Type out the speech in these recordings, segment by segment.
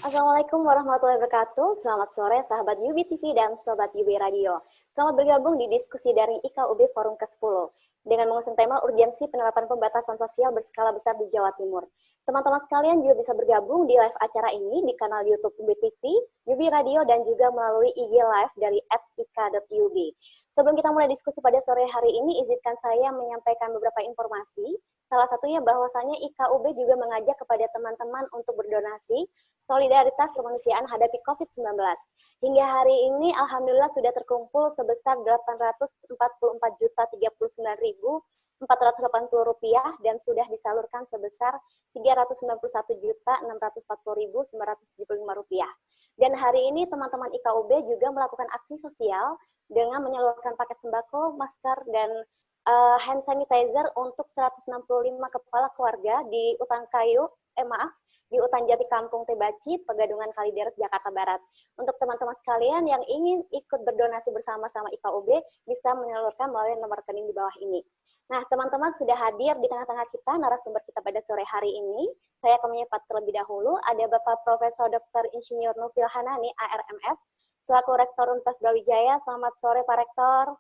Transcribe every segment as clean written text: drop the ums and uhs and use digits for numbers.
Assalamualaikum warahmatullahi wabarakatuh. Selamat sore sahabat Yubi TV dan sobat Yubi Radio. Selamat bergabung di diskusi daring IKUB Forum ke-10 dengan mengusung tema urgensi penerapan pembatasan sosial berskala besar di Jawa Timur. Teman-teman sekalian juga bisa bergabung di live acara ini di kanal YouTube Yubi TV, Yubi Radio, dan juga melalui IG Live dari @ika.ub. Sebelum kita mulai diskusi pada sore hari ini, izinkan saya menyampaikan beberapa informasi. Salah satunya bahwasannya IKUB juga mengajak kepada teman-teman untuk berdonasi solidaritas kemanusiaan hadapi COVID-19. Hingga hari ini, alhamdulillah sudah terkumpul sebesar Rp844.489.480 dan sudah disalurkan sebesar Rp391.640.975. Dan hari ini teman-teman IKUB juga melakukan aksi sosial dengan menyalurkan paket sembako, masker, dan hand sanitizer untuk 165 kepala keluarga di di Utan Jati Kampung Tebaci, Pegadungan Kalideres, Jakarta Barat. Untuk teman-teman sekalian yang ingin ikut berdonasi bersama-sama IKUB, bisa menyalurkan melalui nomor rekening di bawah ini. Nah, teman-teman sudah hadir di tengah-tengah kita, narasumber kita pada sore hari ini. Saya akan menyapa terlebih dahulu, ada Bapak Profesor Dr. Insinyur Nufil Hanani, ARMS, selaku Rektor Universitas Brawijaya. Selamat sore, Pak Rektor.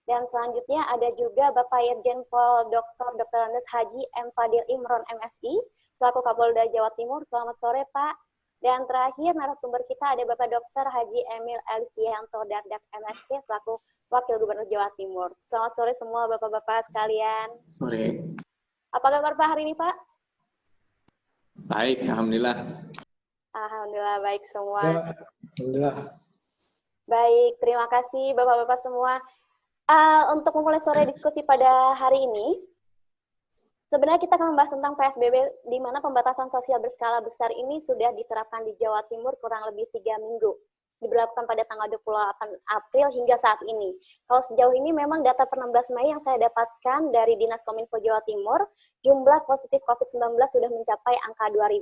Dan selanjutnya ada juga Bapak Irjen Pol Dr. Andes Haji M. Fadil Imron, MSI, selaku Kapolda Jawa Timur. Selamat sore, Pak. Dan terakhir narasumber kita ada Bapak Dr. Haji Emil Elistianto Dardak, MSc, selaku Wakil Gubernur Jawa Timur. Selamat sore semua Bapak-Bapak sekalian. Sore. Apa kabar Pak hari ini, Pak? Baik, Alhamdulillah. Alhamdulillah, baik semua. Ya, Alhamdulillah. Baik, terima kasih Bapak-Bapak semua. Untuk memulai sore diskusi pada hari ini, sebenarnya kita akan membahas tentang PSBB, di mana pembatasan sosial berskala besar ini sudah diterapkan di Jawa Timur kurang lebih 3 minggu. Diberlakukan pada tanggal 28 April hingga saat ini. Kalau sejauh ini memang data per 16 Mei yang saya dapatkan dari Dinas Kominfo Jawa Timur, jumlah positif COVID-19 sudah mencapai angka 2.000.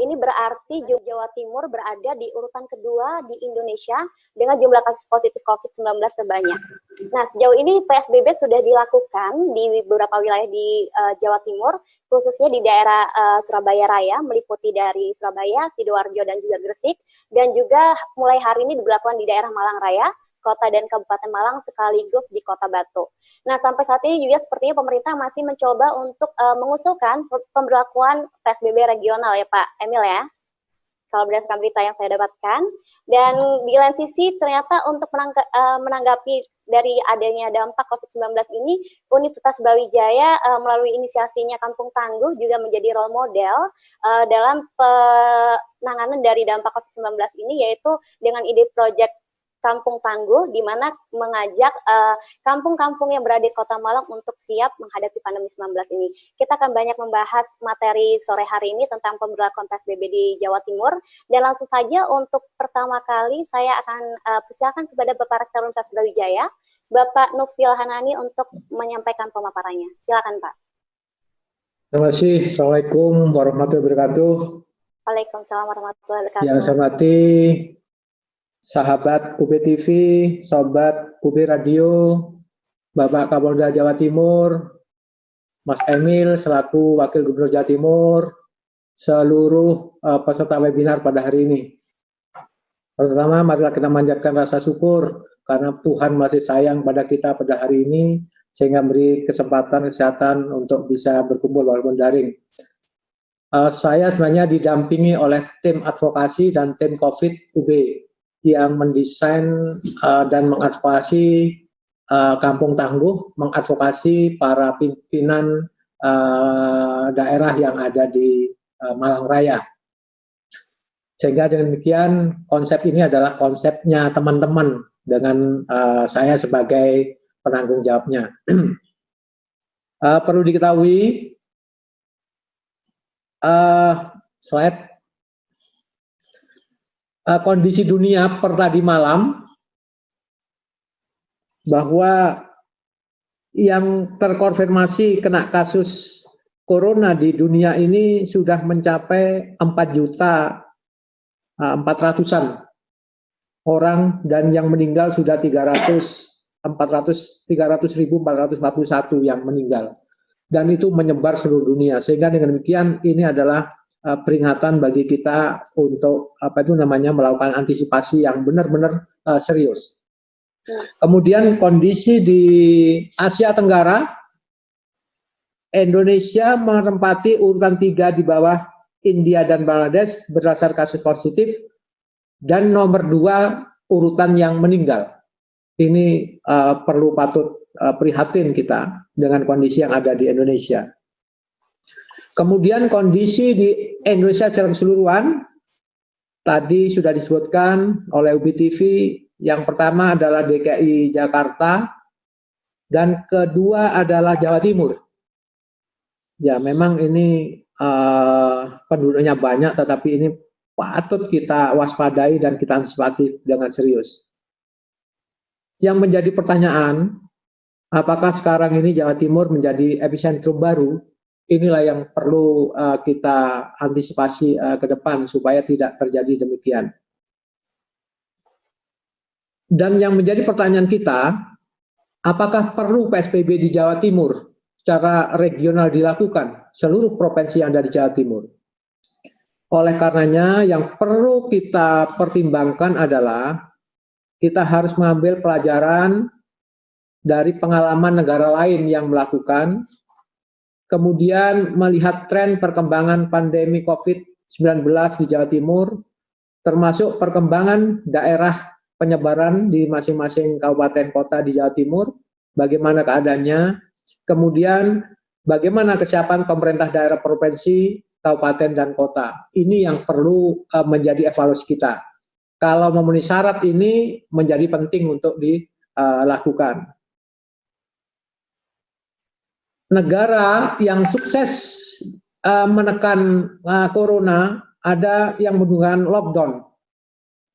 Ini berarti Jawa Timur berada di urutan kedua di Indonesia dengan jumlah kasus positif COVID-19 terbanyak. Nah, sejauh ini PSBB sudah dilakukan di beberapa wilayah di Jawa Timur, khususnya di daerah Surabaya Raya, meliputi dari Surabaya, Sidoarjo, dan juga Gresik, dan juga mulai hari ini diberlakukan di daerah Malang Raya, Kota dan Kabupaten Malang, sekaligus di Kota Batu. Nah, sampai saat ini juga sepertinya pemerintah masih mencoba untuk mengusulkan pemberlakuan PSBB regional ya Pak Emil ya, kalau berdasarkan berita yang saya dapatkan. Dan di lain sisi ternyata untuk menanggapi dari adanya dampak COVID-19 ini, Universitas Brawijaya melalui inisiasinya Kampung Tangguh juga menjadi role model dalam penanganan dari dampak COVID-19 ini, yaitu dengan ide proyek Kampung Tangguh, di mana mengajak kampung-kampung yang berada di Kota Malang untuk siap menghadapi pandemi 19 ini. Kita akan banyak membahas materi sore hari ini tentang pemberlakuan PSBB di Jawa Timur. Dan langsung saja untuk pertama kali saya akan persilakan kepada Bapak Rektor Universitas Brawijaya, Bapak Nufil Hanani, untuk menyampaikan pemaparannya. Silakan Pak. Terima kasih. Assalamualaikum warahmatullahi wabarakatuh. Waalaikumsalam warahmatullahi wabarakatuh. Yang saya hormati sahabat UB TV, sobat UB Radio, Bapak Kapolda Jawa Timur, Mas Emil selaku Wakil Gubernur Jawa Timur, seluruh peserta webinar pada hari ini. Pertama, marilah kita manjatkan rasa syukur karena Tuhan masih sayang pada kita pada hari ini, sehingga beri kesempatan untuk bisa berkumpul walaupun daring. Saya sebenarnya didampingi oleh tim advokasi dan tim COVID UB yang mendesain dan mengadvokasi Kampung Tangguh, mengadvokasi para pimpinan daerah yang ada di Malang Raya. Sehingga dengan demikian konsep ini adalah konsepnya teman-teman dengan saya sebagai penanggung jawabnya. Perlu diketahui, slide, kondisi dunia per tadi malam, bahwa yang terkonfirmasi kena kasus corona di dunia ini sudah mencapai 4.400-an orang, dan yang meninggal sudah 300.441 yang meninggal, dan itu menyebar seluruh dunia. Sehingga dengan demikian ini adalah peringatan bagi kita untuk melakukan antisipasi yang benar-benar serius. Kemudian kondisi di Asia Tenggara, Indonesia menempati urutan 3 di bawah India dan Bangladesh berdasar kasus positif, dan nomor 2 urutan yang meninggal. Ini perlu patut prihatin kita dengan kondisi yang ada di Indonesia. Kemudian kondisi di Indonesia secara keseluruhan, tadi sudah disebutkan oleh UBI TV, yang pertama adalah DKI Jakarta, dan kedua adalah Jawa Timur. Ya, memang ini penduduknya banyak, tetapi ini patut kita waspadai dan kita antisipasi dengan serius. Yang menjadi pertanyaan, apakah sekarang ini Jawa Timur menjadi epicentrum baru? Inilah yang perlu kita antisipasi ke depan supaya tidak terjadi demikian. Dan yang menjadi pertanyaan kita, apakah perlu PSBB di Jawa Timur secara regional dilakukan, seluruh provinsi yang ada di Jawa Timur? Oleh karenanya, yang perlu kita pertimbangkan adalah kita harus mengambil pelajaran dari pengalaman negara lain yang melakukan, kemudian melihat tren perkembangan pandemi COVID-19 di Jawa Timur, termasuk perkembangan daerah penyebaran di masing-masing kabupaten kota di Jawa Timur, bagaimana keadaannya, kemudian bagaimana kesiapan pemerintah daerah provinsi, kabupaten, dan kota. Ini yang perlu menjadi evaluasi kita. Kalau memenuhi syarat ini menjadi penting untuk dilakukan. Negara yang sukses menekan corona, ada yang menggunakan lockdown.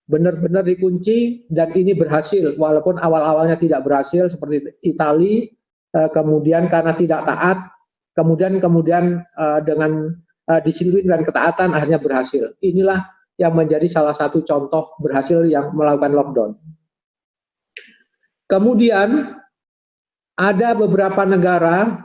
Benar-benar dikunci, dan ini berhasil, walaupun awal-awalnya tidak berhasil seperti Italia, kemudian karena tidak taat, kemudian dengan disiplin dan ketaatan akhirnya berhasil. Inilah yang menjadi salah satu contoh berhasil yang melakukan lockdown. Kemudian ada beberapa negara,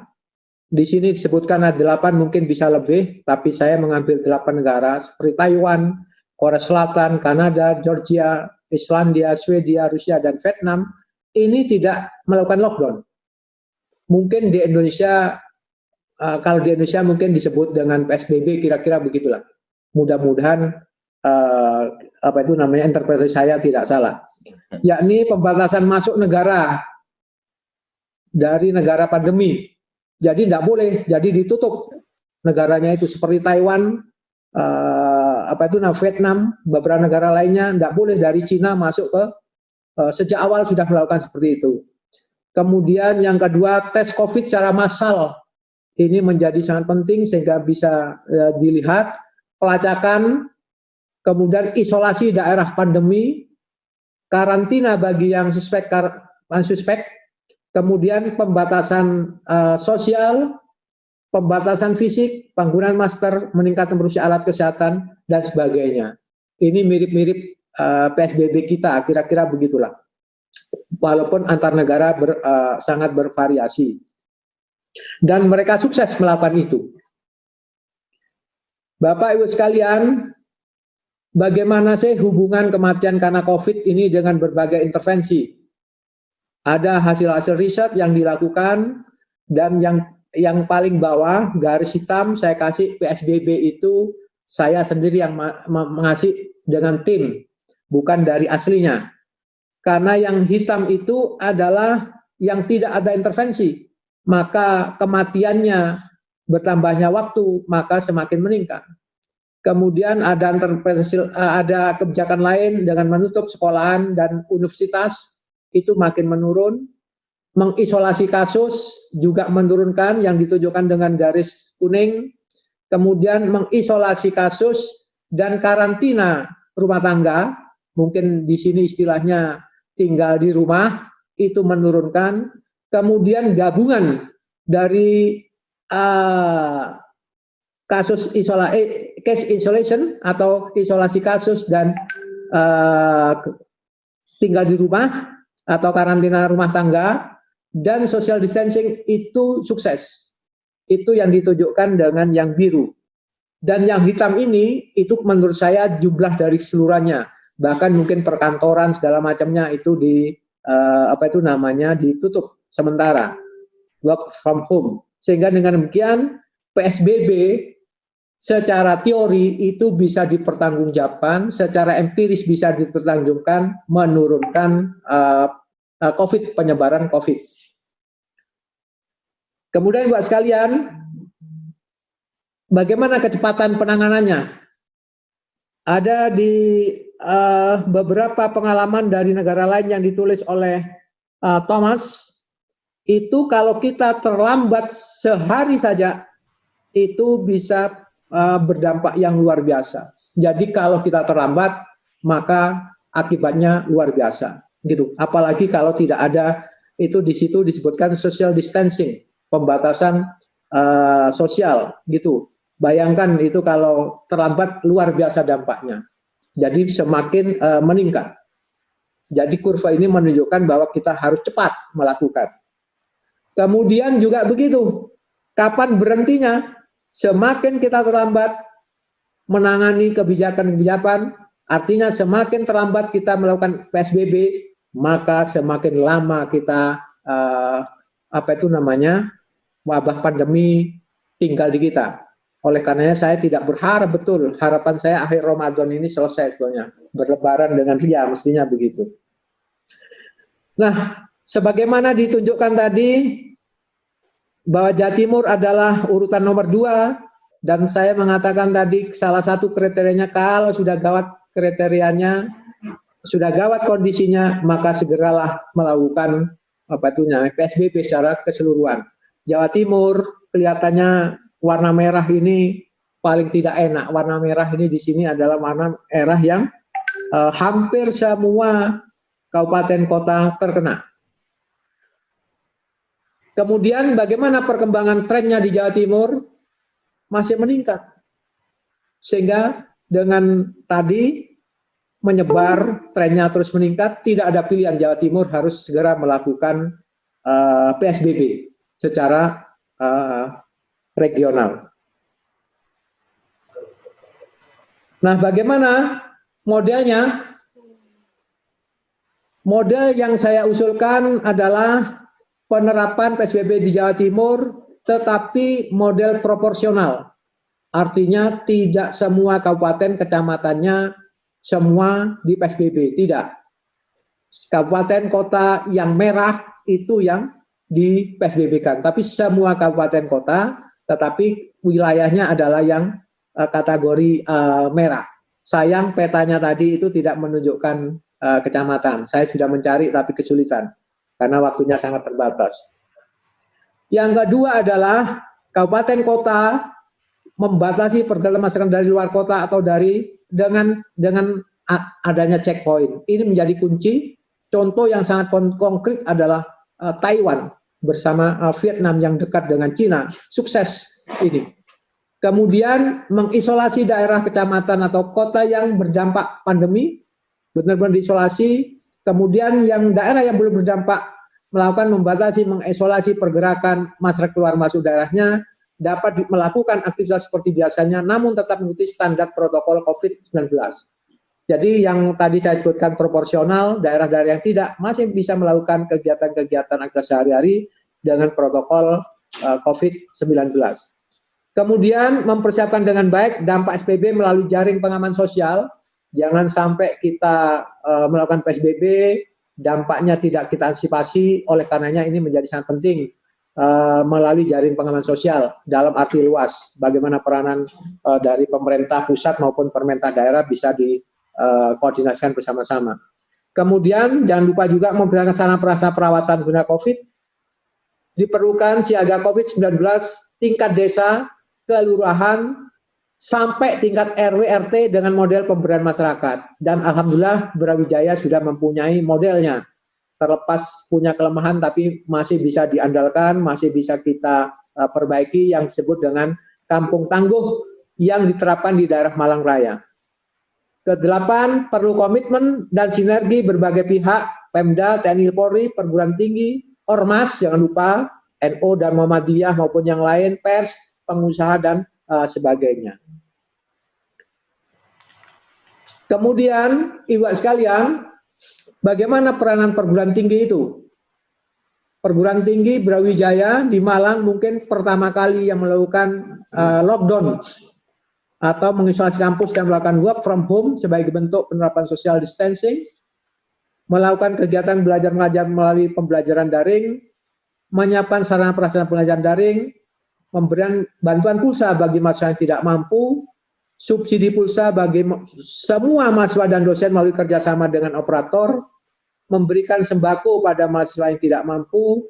di sini disebutkan ada 8, mungkin bisa lebih, tapi saya mengambil 8 negara seperti Taiwan, Korea Selatan, Kanada, Georgia, Islandia, Swedia, Rusia, dan Vietnam. Ini tidak melakukan lockdown. Mungkin di Indonesia, kalau di Indonesia mungkin disebut dengan PSBB, kira-kira begitulah. Mudah-mudahan interpretasi saya tidak salah. Yakni pembatasan masuk negara dari negara pandemi. Jadi tidak boleh, jadi ditutup negaranya itu, seperti Taiwan, Vietnam, beberapa negara lainnya tidak boleh dari Cina masuk ke, sejak awal sudah melakukan seperti itu. Kemudian yang kedua, tes COVID secara massal. Ini menjadi sangat penting sehingga bisa dilihat pelacakan, kemudian isolasi daerah pandemi, karantina bagi yang suspek, kemudian pembatasan sosial, pembatasan fisik, penggunaan masker, meningkatkan produksi alat kesehatan, dan sebagainya. Ini mirip-mirip PSBB kita, kira-kira begitulah. Walaupun antar negara sangat bervariasi. Dan mereka sukses melakukan itu. Bapak Ibu sekalian, bagaimana sih hubungan kematian karena COVID ini dengan berbagai intervensi? Ada hasil-hasil riset yang dilakukan, dan yang paling bawah, garis hitam, saya kasih PSBB itu, saya sendiri yang mengasih dengan tim, bukan dari aslinya. Karena yang hitam itu adalah yang tidak ada intervensi, maka kematiannya bertambahnya waktu, maka semakin meningkat. Kemudian ada kebijakan lain dengan menutup sekolahan dan universitas, itu makin menurun. Mengisolasi kasus juga menurunkan, yang ditunjukkan dengan garis kuning. Kemudian mengisolasi kasus dan karantina rumah tangga, mungkin di sini istilahnya tinggal di rumah, itu menurunkan. Kemudian gabungan dari case isolation atau isolasi kasus dan tinggal di rumah atau karantina rumah tangga dan social distancing itu sukses. Itu yang ditunjukkan dengan yang biru. Dan yang hitam ini itu menurut saya jumlah dari keseluruhannya, bahkan mungkin perkantoran segala macamnya itu ditutup sementara, work from home. Sehingga dengan demikian PSBB secara teori itu bisa dipertanggungjawabkan, secara empiris bisa dipertanggungjawabkan menurunkan COVID, penyebaran COVID. Kemudian buat sekalian, bagaimana kecepatan penanganannya? Ada di beberapa pengalaman dari negara lain yang ditulis oleh Thomas, itu kalau kita terlambat sehari saja, itu bisa berdampak yang luar biasa. Jadi kalau kita terlambat, maka akibatnya luar biasa. Gitu. Apalagi kalau tidak ada, itu di situ disebutkan social distancing, pembatasan sosial, gitu. Bayangkan itu kalau terlambat luar biasa dampaknya. Jadi semakin meningkat. Jadi kurva ini menunjukkan bahwa kita harus cepat melakukan. Kemudian juga begitu. Kapan berhentinya? Semakin kita terlambat menangani kebijakan-kebijakan, artinya semakin terlambat kita melakukan PSBB, maka semakin lama kita wabah pandemi tinggal di kita. Oleh karenanya saya tidak berharap betul, harapan saya akhir Ramadan ini selesai sebetulnya, berlebaran dengan ria, mestinya begitu. Nah, sebagaimana ditunjukkan tadi, bahwa Jawa Timur adalah urutan nomor 2, dan saya mengatakan tadi salah satu kriterianya kalau sudah gawat kriterianya, sudah gawat kondisinya, maka segeralah melakukan PSBB secara keseluruhan. Jawa Timur kelihatannya warna merah ini paling tidak enak. Warna merah ini di sini adalah warna merah yang hampir semua kabupaten kota terkena. Kemudian bagaimana perkembangan trennya di Jawa Timur? Masih meningkat. Sehingga dengan tadi menyebar, trennya terus meningkat, tidak ada pilihan, Jawa Timur harus segera melakukan PSBB secara regional. Nah, bagaimana modelnya? Model yang saya usulkan adalah penerapan PSBB di Jawa Timur, tetapi model proporsional. Artinya tidak semua kabupaten, kecamatannya semua di PSBB, tidak. Kabupaten kota yang merah itu yang di PSBB-kan, tapi semua kabupaten kota, tetapi wilayahnya adalah yang kategori merah. Sayang petanya tadi itu tidak menunjukkan kecamatan. Saya sudah mencari tapi kesulitan, karena waktunya sangat terbatas. Yang kedua adalah kabupaten kota membatasi pergerakan masyarakat dari luar kota atau dengan adanya checkpoint. Ini menjadi kunci. Contoh yang sangat konkret adalah Taiwan bersama Vietnam yang dekat dengan Cina. Sukses ini. Kemudian mengisolasi daerah kecamatan atau kota yang berdampak pandemi, benar-benar diisolasi. Kemudian yang daerah yang belum berdampak melakukan membatasi, mengisolasi pergerakan masyarakat keluar masuk daerahnya, dapat melakukan aktivitas seperti biasanya, namun tetap mengikuti standar protokol COVID-19. Jadi yang tadi saya sebutkan proporsional, daerah-daerah yang tidak masih bisa melakukan kegiatan-kegiatan aktivitas sehari-hari dengan protokol COVID-19. Kemudian mempersiapkan dengan baik dampak PSBB melalui jaring pengaman sosial. Jangan sampai kita melakukan PSBB, dampaknya tidak kita antisipasi. Oleh karenanya ini menjadi sangat penting melalui jaring pengaman sosial dalam arti luas. Bagaimana peranan dari pemerintah pusat maupun pemerintah daerah bisa dikoordinasikan bersama-sama. Kemudian jangan lupa juga memberikan sarana prasarana perawatan guna COVID. Diperlukan siaga COVID-19 tingkat desa, kelurahan, sampai tingkat RW RT dengan model pemberdayaan masyarakat. Dan alhamdulillah Brawijaya sudah mempunyai modelnya. Terlepas punya kelemahan tapi masih bisa diandalkan, masih bisa kita perbaiki, yang disebut dengan kampung tangguh yang diterapkan di daerah Malang Raya. Kedelapan, perlu komitmen dan sinergi berbagai pihak, Pemda, TNI Polri, perguruan tinggi, Ormas, jangan lupa, NU dan Muhammadiyah maupun yang lain, pers, pengusaha dan sebagainya. Kemudian, Ibu sekalian, bagaimana peranan perguruan tinggi itu? Perguruan tinggi Brawijaya di Malang mungkin pertama kali yang melakukan lockdown atau mengisolasi kampus dan melakukan work from home sebagai bentuk penerapan social distancing, melakukan kegiatan belajar mengajar melalui pembelajaran daring, menyiapkan sarana prasarana pembelajaran daring, memberikan bantuan pulsa bagi mahasiswa yang tidak mampu, subsidi pulsa bagi semua mahasiswa dan dosen melalui kerjasama dengan operator, memberikan sembako pada mahasiswa yang tidak mampu,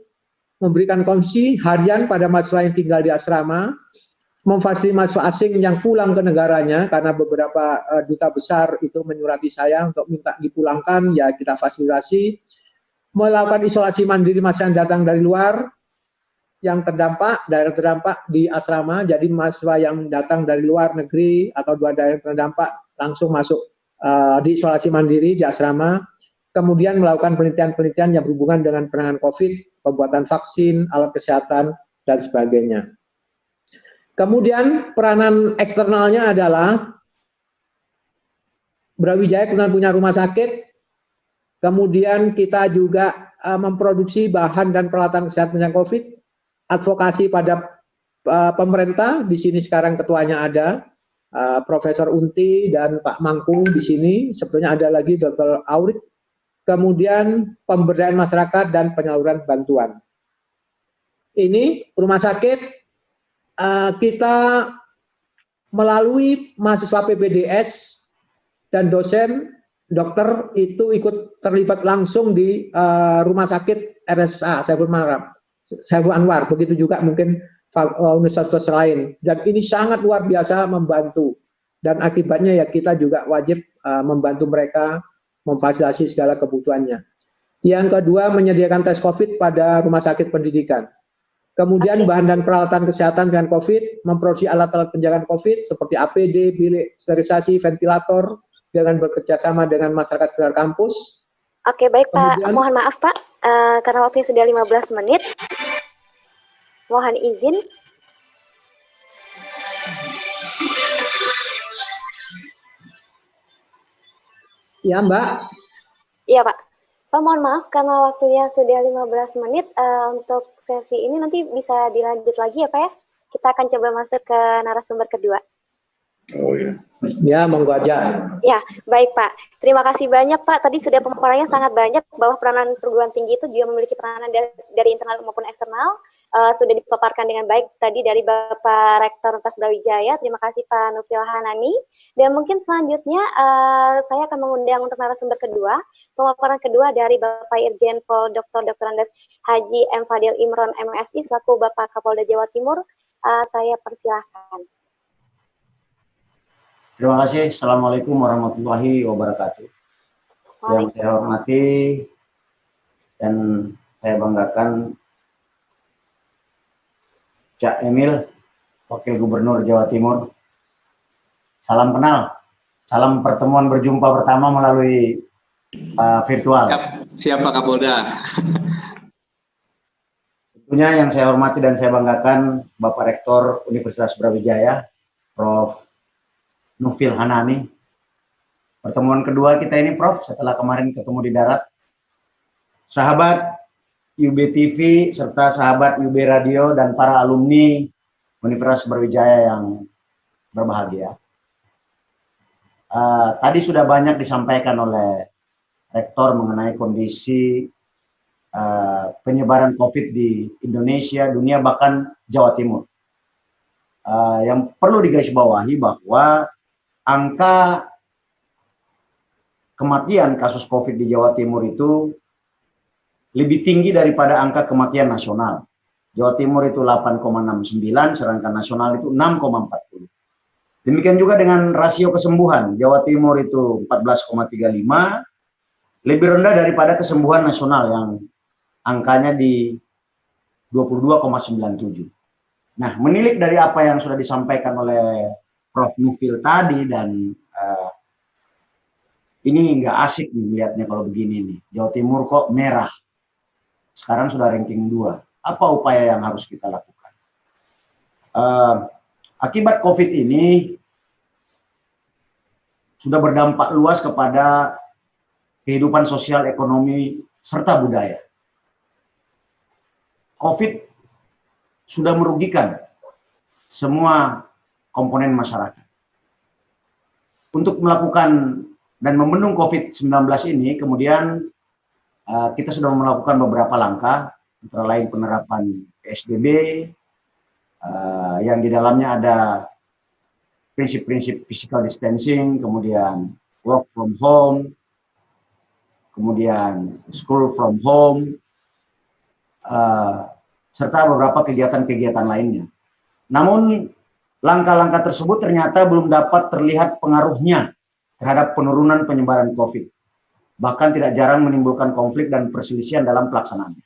memberikan konsumsi harian pada mahasiswa yang tinggal di asrama, memfasilitasi mahasiswa asing yang pulang ke negaranya, karena beberapa duta besar itu menyurati saya untuk minta dipulangkan, ya kita fasilitasi, melakukan isolasi mandiri mahasiswa yang datang dari luar, yang terdampak, daerah terdampak di asrama, jadi mahasiswa yang datang dari luar negeri atau dua daerah yang terdampak langsung masuk di isolasi mandiri di asrama, kemudian melakukan penelitian-penelitian yang berhubungan dengan penanganan COVID, pembuatan vaksin, alat kesehatan, dan sebagainya. Kemudian peranan eksternalnya adalah Brawijaya kemudian punya rumah sakit, kemudian kita juga memproduksi bahan dan peralatan kesehatan yang COVID, advokasi pada pemerintah, di sini sekarang ketuanya ada, Profesor Unti dan Pak Mangku di sini, sebetulnya ada lagi Dr. Aurik, kemudian pemberdayaan masyarakat dan penyaluran bantuan. Ini rumah sakit kita melalui mahasiswa PPDS dan dosen dokter itu ikut terlibat langsung di rumah sakit RSA Saiful Anwar, begitu juga mungkin universitas lain, dan ini sangat luar biasa membantu, dan akibatnya ya kita juga wajib membantu mereka memfasilitasi segala kebutuhannya. Yang kedua, menyediakan tes COVID pada rumah sakit pendidikan. Kemudian bahan dan peralatan kesehatan dengan COVID, memproduksi alat-alat penjagaan COVID seperti APD, bilik sterilisasi, ventilator, dengan bekerjasama dengan masyarakat sekitar kampus. Oke, baik Pak. Mohon maaf Pak, karena waktunya sudah 15 menit. Mohon izin. Ya Mbak. Iya Pak. Pak, mohon maaf karena waktunya sudah 15 menit. Untuk sesi ini nanti bisa dilanjut lagi ya Pak ya. Kita akan coba masuk ke narasumber kedua. Oh ya. Ya, monggo aja. Ya, baik Pak. Terima kasih banyak Pak. Tadi sudah pemaparannya sangat banyak bahwa peranan perguruan tinggi itu juga memiliki peranan dari internal maupun eksternal. Sudah dipaparkan dengan baik tadi dari Bapak Rektor Universitas Brawijaya. Terima kasih Pak Nufil Hanani. Dan mungkin selanjutnya saya akan mengundang untuk narasumber kedua, pemaparan kedua dari Bapak Irjen Pol Dr. Andes Haji M. Fadil Imron MSI selaku Bapak Kapolda Jawa Timur. Saya persilahkan. Terima kasih. Assalamualaikum warahmatullahi wabarakatuh. Yang saya hormati dan saya banggakan Cak Emil, Wakil Gubernur Jawa Timur. Salam kenal, salam pertemuan berjumpa pertama melalui virtual. Siap Pak Kapolda. Tentunya yang saya hormati dan saya banggakan Bapak Rektor Universitas Brawijaya, Prof. Nufil Hanani. Pertemuan kedua kita ini Prof, setelah kemarin ketemu di darat. Sahabat UB TV serta sahabat UB Radio dan para alumni Universitas Brawijaya yang berbahagia. Tadi sudah banyak disampaikan oleh Rektor mengenai kondisi penyebaran COVID di Indonesia, dunia, bahkan Jawa Timur. Yang perlu digarisbawahi bahwa angka kematian kasus COVID di Jawa Timur itu lebih tinggi daripada angka kematian nasional. Jawa Timur itu 8,69, sedangkan nasional itu 6,40. Demikian juga dengan rasio kesembuhan. Jawa Timur itu 14,35, lebih rendah daripada kesembuhan nasional yang angkanya di 22,97. Nah, menilik dari apa yang sudah disampaikan oleh Prof. Nufil tadi, dan ini nggak asik nih melihatnya kalau begini nih. Jawa Timur kok merah. Sekarang sudah ranking 2. Apa upaya yang harus kita lakukan? Akibat COVID ini, sudah berdampak luas kepada kehidupan sosial, ekonomi, serta budaya. COVID sudah merugikan semua komponen masyarakat. Untuk melakukan dan membendung COVID-19 ini, kemudian kita sudah melakukan beberapa langkah, antara lain penerapan PSBB, yang di dalamnya ada prinsip-prinsip physical distancing, kemudian work from home, kemudian school from home, serta beberapa kegiatan-kegiatan lainnya. Namun, langkah-langkah tersebut ternyata belum dapat terlihat pengaruhnya terhadap penurunan penyebaran COVID. Bahkan tidak jarang menimbulkan konflik dan perselisihan dalam pelaksanaannya.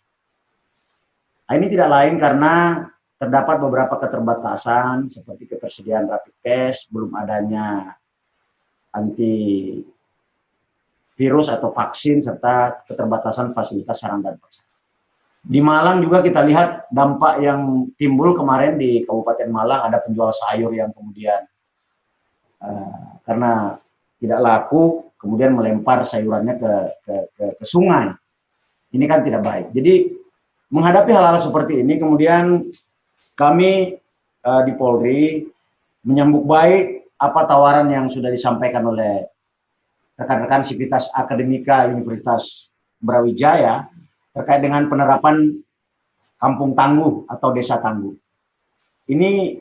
Nah, ini tidak lain karena terdapat beberapa keterbatasan seperti ketersediaan rapid test, belum adanya antivirus atau vaksin, serta keterbatasan fasilitas sarana dan prasarana. Di Malang juga kita lihat dampak yang timbul kemarin di Kabupaten Malang, ada penjual sayur yang kemudian karena tidak laku, kemudian melempar sayurannya ke sungai. Ini kan tidak baik. Jadi menghadapi hal-hal seperti ini, kemudian kami di Polri menyambut baik apa tawaran yang sudah disampaikan oleh rekan-rekan Sivitas Akademika Universitas Brawijaya terkait dengan penerapan kampung tangguh atau desa tangguh. Ini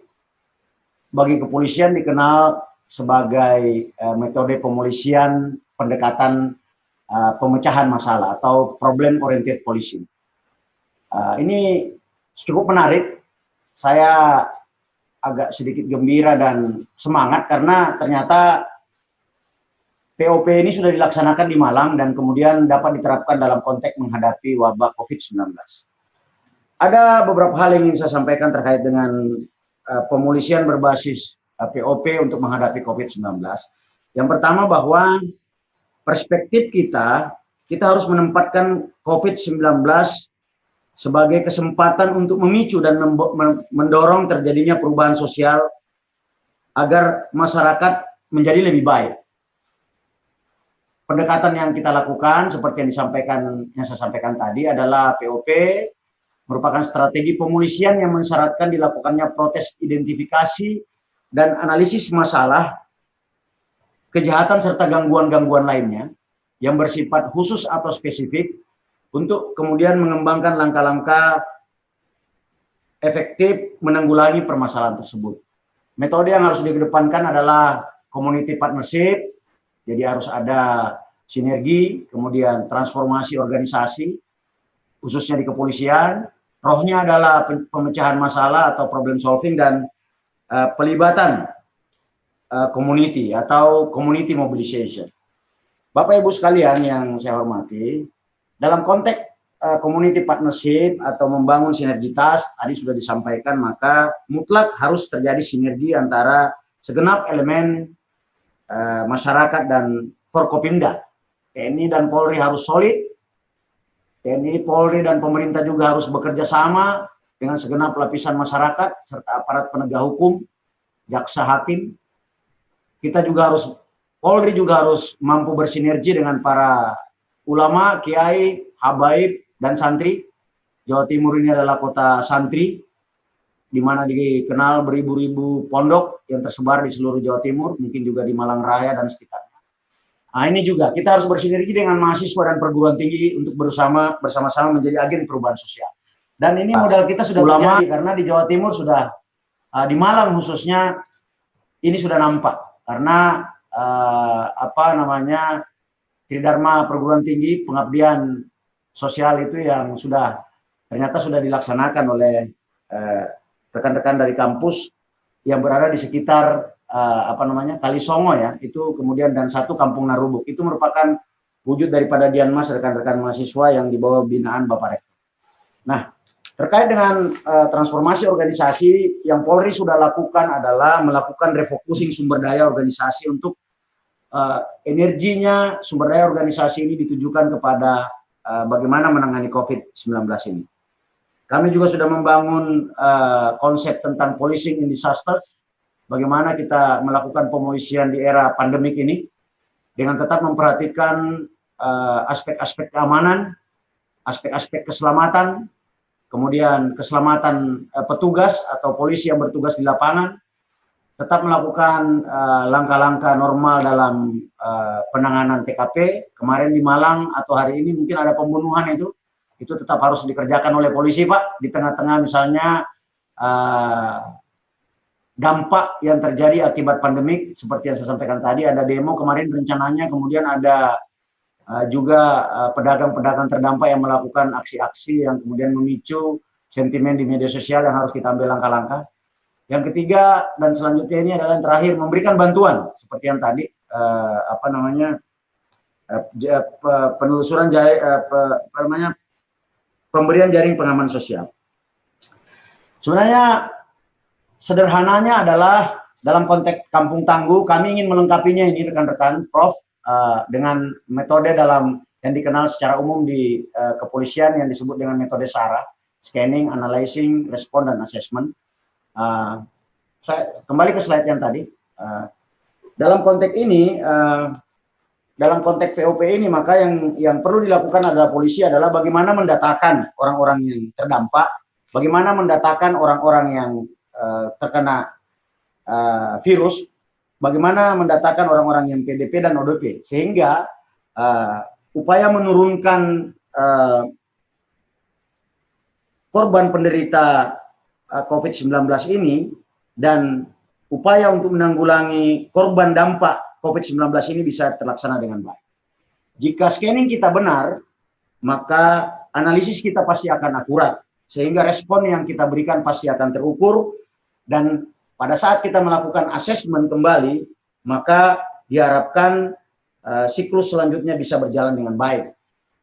bagi kepolisian dikenal sebagai metode pemolisian pendekatan pemecahan masalah atau problem oriented policing. Ini cukup menarik. Saya agak sedikit gembira dan semangat karena ternyata POP ini sudah dilaksanakan di Malang dan kemudian dapat diterapkan dalam konteks menghadapi wabah COVID-19. Ada beberapa hal yang ingin saya sampaikan terkait dengan pemolisian berbasis POP untuk menghadapi COVID-19. Yang pertama bahwa perspektif kita harus menempatkan COVID-19 sebagai kesempatan untuk memicu dan mendorong terjadinya perubahan sosial agar masyarakat menjadi lebih baik. Pendekatan yang kita lakukan seperti yang saya sampaikan tadi adalah POP merupakan strategi pemolisian yang mensyaratkan dilakukannya proses identifikasi dan analisis masalah, kejahatan serta gangguan-gangguan lainnya yang bersifat khusus atau spesifik untuk kemudian mengembangkan langkah-langkah efektif menanggulangi permasalahan tersebut. Metode yang harus dikedepankan adalah community partnership, jadi harus ada sinergi, kemudian transformasi organisasi, khususnya di kepolisian. Rohnya adalah pemecahan masalah atau problem solving dan pelibatan community atau community mobilization. Bapak Ibu sekalian yang saya hormati, dalam konteks community partnership atau membangun sinergitas, tadi sudah disampaikan, maka mutlak harus terjadi sinergi antara segenap elemen masyarakat dan Forkopimda. TNI dan Polri harus solid, TNI, Polri, dan pemerintah juga harus bekerja sama dengan segenap lapisan masyarakat, serta aparat penegak hukum, jaksa hakim. Kita juga harus, Polri juga harus mampu bersinergi dengan para ulama, kiai, habaib, dan santri. Jawa Timur ini adalah kota santri, di mana dikenal beribu-ribu pondok yang tersebar di seluruh Jawa Timur, mungkin juga di Malang Raya dan sekitarnya. Nah, ini juga kita harus bersinergi dengan mahasiswa dan perguruan tinggi untuk bersama-sama menjadi agen perubahan sosial. Dan ini modal kita sudah ulama karena di Jawa Timur sudah, di Malang khususnya, ini sudah nampak karena Tridharma perguruan tinggi pengabdian sosial itu yang ternyata sudah dilaksanakan oleh rekan-rekan dari kampus yang berada di sekitar Kalisongo ya, itu kemudian, dan satu Kampung Narubuk. Itu merupakan wujud daripada Dianmas rekan-rekan mahasiswa yang di bawah binaan Bapak Rektor. Nah, terkait dengan transformasi organisasi yang Polri sudah lakukan adalah melakukan refocusing sumber daya organisasi untuk energinya sumber daya organisasi ini ditujukan kepada bagaimana menangani COVID-19 ini. Kami juga sudah membangun konsep tentang policing in disasters, bagaimana kita melakukan pemolisian di era pandemik ini, dengan tetap memperhatikan aspek-aspek keamanan, aspek-aspek keselamatan, kemudian keselamatan petugas atau polisi yang bertugas di lapangan, tetap melakukan langkah-langkah normal dalam penanganan TKP. Kemarin di Malang atau hari ini mungkin ada pembunuhan itu tetap harus dikerjakan oleh polisi, Pak, di tengah-tengah misalnya dampak yang terjadi akibat pandemik seperti yang saya sampaikan tadi, ada demo kemarin rencananya, kemudian ada juga pedagang-pedagang terdampak yang melakukan aksi-aksi yang kemudian memicu sentimen di media sosial yang harus kita ambil langkah-langkah. Yang ketiga dan selanjutnya ini adalah yang terakhir, memberikan bantuan seperti yang tadi penelusuran pemberian jaring pengaman sosial. Sebenarnya sederhananya adalah dalam konteks Kampung Tangguh, kami ingin melengkapinya ini rekan-rekan Prof dengan metode yang dikenal secara umum di kepolisian yang disebut dengan metode SARA, scanning, analyzing, respond, dan assessment. Saya kembali ke slide yang tadi. Dalam konteks ini, dalam konteks POP ini, maka yang perlu dilakukan adalah polisi adalah bagaimana mendatakan orang-orang yang terdampak, bagaimana mendatakan orang-orang yang terkena virus, bagaimana mendatakan orang-orang yang PDP dan ODP, sehingga upaya menurunkan korban penderita COVID-19 ini dan upaya untuk menanggulangi korban dampak COVID-19 ini bisa terlaksana dengan baik. Jika scanning kita benar, maka analisis kita pasti akan akurat, sehingga respon yang kita berikan pasti akan terukur, dan pada saat kita melakukan asesmen kembali, maka diharapkan siklus selanjutnya bisa berjalan dengan baik.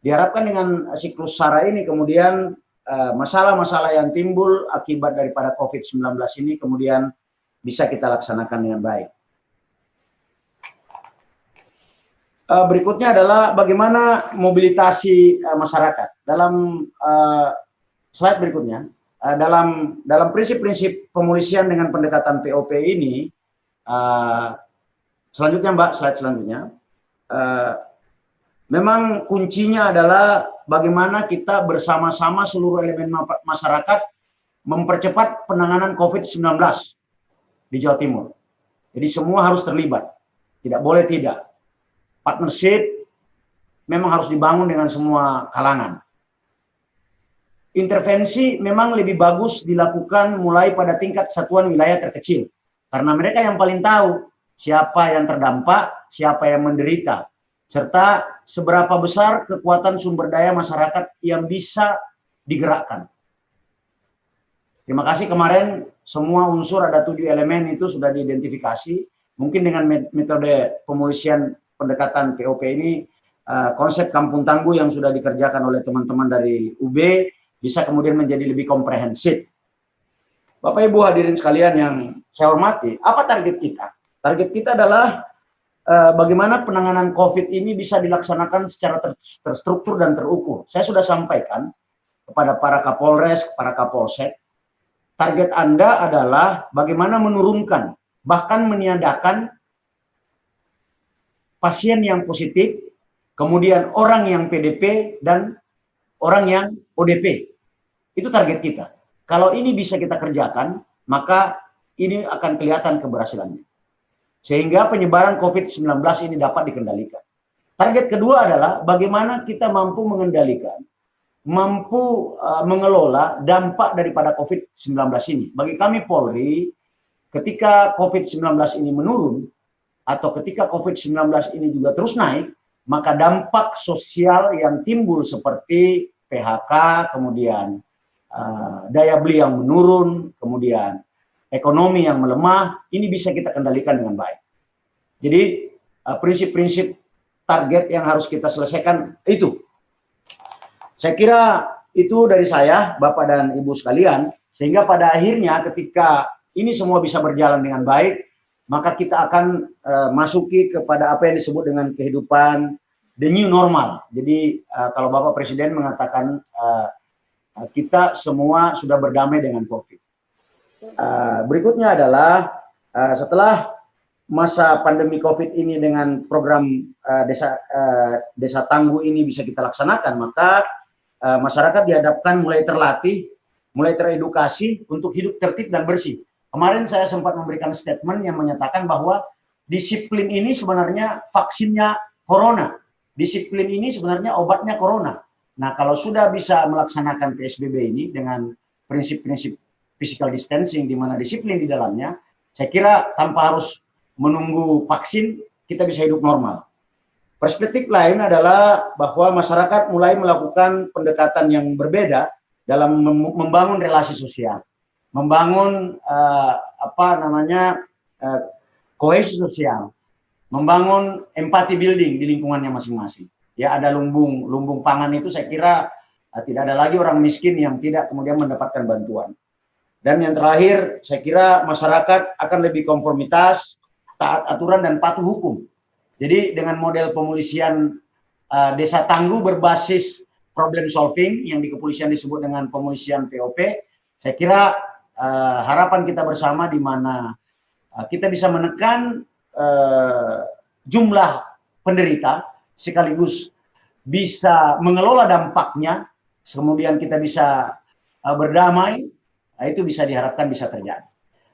Diharapkan dengan siklus SARA ini kemudian masalah-masalah yang timbul akibat daripada COVID-19 ini kemudian bisa kita laksanakan dengan baik. Berikutnya adalah bagaimana mobilisasi masyarakat. Dalam slide berikutnya, dalam prinsip-prinsip pemolisian dengan pendekatan POP ini, selanjutnya Mbak, slide selanjutnya, memang kuncinya adalah bagaimana kita bersama-sama seluruh elemen masyarakat mempercepat penanganan COVID-19 di Jawa Timur. Jadi semua harus terlibat, tidak boleh tidak. Partnership memang harus dibangun dengan semua kalangan. Intervensi memang lebih bagus dilakukan mulai pada tingkat satuan wilayah terkecil, karena mereka yang paling tahu siapa yang terdampak, siapa yang menderita, serta seberapa besar kekuatan sumber daya masyarakat yang bisa digerakkan. Terima kasih, kemarin semua unsur ada 7 elemen itu sudah diidentifikasi. Mungkin dengan metode pemolisian pendekatan POP ini, konsep Kampung Tangguh yang sudah dikerjakan oleh teman-teman dari UB bisa kemudian menjadi lebih komprehensif. Bapak Ibu hadirin sekalian yang saya hormati, apa target kita? Target kita adalah bagaimana penanganan COVID ini bisa dilaksanakan secara terstruktur dan terukur. Saya sudah sampaikan kepada para Kapolres, para Kapolsek, target Anda adalah bagaimana menurunkan, bahkan meniadakan pasien yang positif, kemudian orang yang PDP, dan orang yang ODP. Itu target kita. Kalau ini bisa kita kerjakan, maka ini akan kelihatan keberhasilannya. Sehingga penyebaran COVID-19 ini dapat dikendalikan. Target kedua adalah bagaimana kita mampu mengendalikan, mampu mengelola dampak daripada COVID-19 ini. Bagi kami Polri, ketika COVID-19 ini menurun, atau ketika COVID-19 ini juga terus naik, maka dampak sosial yang timbul seperti PHK, kemudian daya beli yang menurun, kemudian ekonomi yang melemah, ini bisa kita kendalikan dengan baik. Jadi prinsip-prinsip target yang harus kita selesaikan itu. Saya kira itu dari saya, Bapak dan Ibu sekalian, sehingga pada akhirnya ketika ini semua bisa berjalan dengan baik, maka kita akan masuki kepada apa yang disebut dengan kehidupan the new normal. Jadi kalau Bapak Presiden mengatakan kita semua sudah berdamai dengan COVID. Berikutnya adalah setelah masa pandemi COVID ini dengan program desa tangguh ini bisa kita laksanakan, maka masyarakat dihadapkan mulai terlatih, mulai teredukasi untuk hidup tertib dan bersih. Kemarin saya sempat memberikan statement yang menyatakan bahwa disiplin ini sebenarnya vaksinnya corona. Disiplin ini sebenarnya obatnya corona. Nah, kalau sudah bisa melaksanakan PSBB ini dengan prinsip-prinsip physical distancing di mana disiplin di dalamnya, saya kira tanpa harus menunggu vaksin, kita bisa hidup normal. Perspektif lain adalah bahwa masyarakat mulai melakukan pendekatan yang berbeda dalam membangun relasi sosial, membangun kohesi sosial, membangun empati building di lingkungannya masing-masing. Ya, ada lumbung pangan itu saya kira tidak ada lagi orang miskin yang tidak kemudian mendapatkan bantuan. Dan yang terakhir, saya kira masyarakat akan lebih konformitas, taat aturan dan patuh hukum. Jadi dengan model pemolisian desa tangguh berbasis problem solving yang di kepolisian disebut dengan pemolisian POP, saya kira harapan kita bersama di mana kita bisa menekan jumlah penderita sekaligus bisa mengelola dampaknya, kemudian kita bisa berdamai, itu bisa diharapkan bisa terjadi.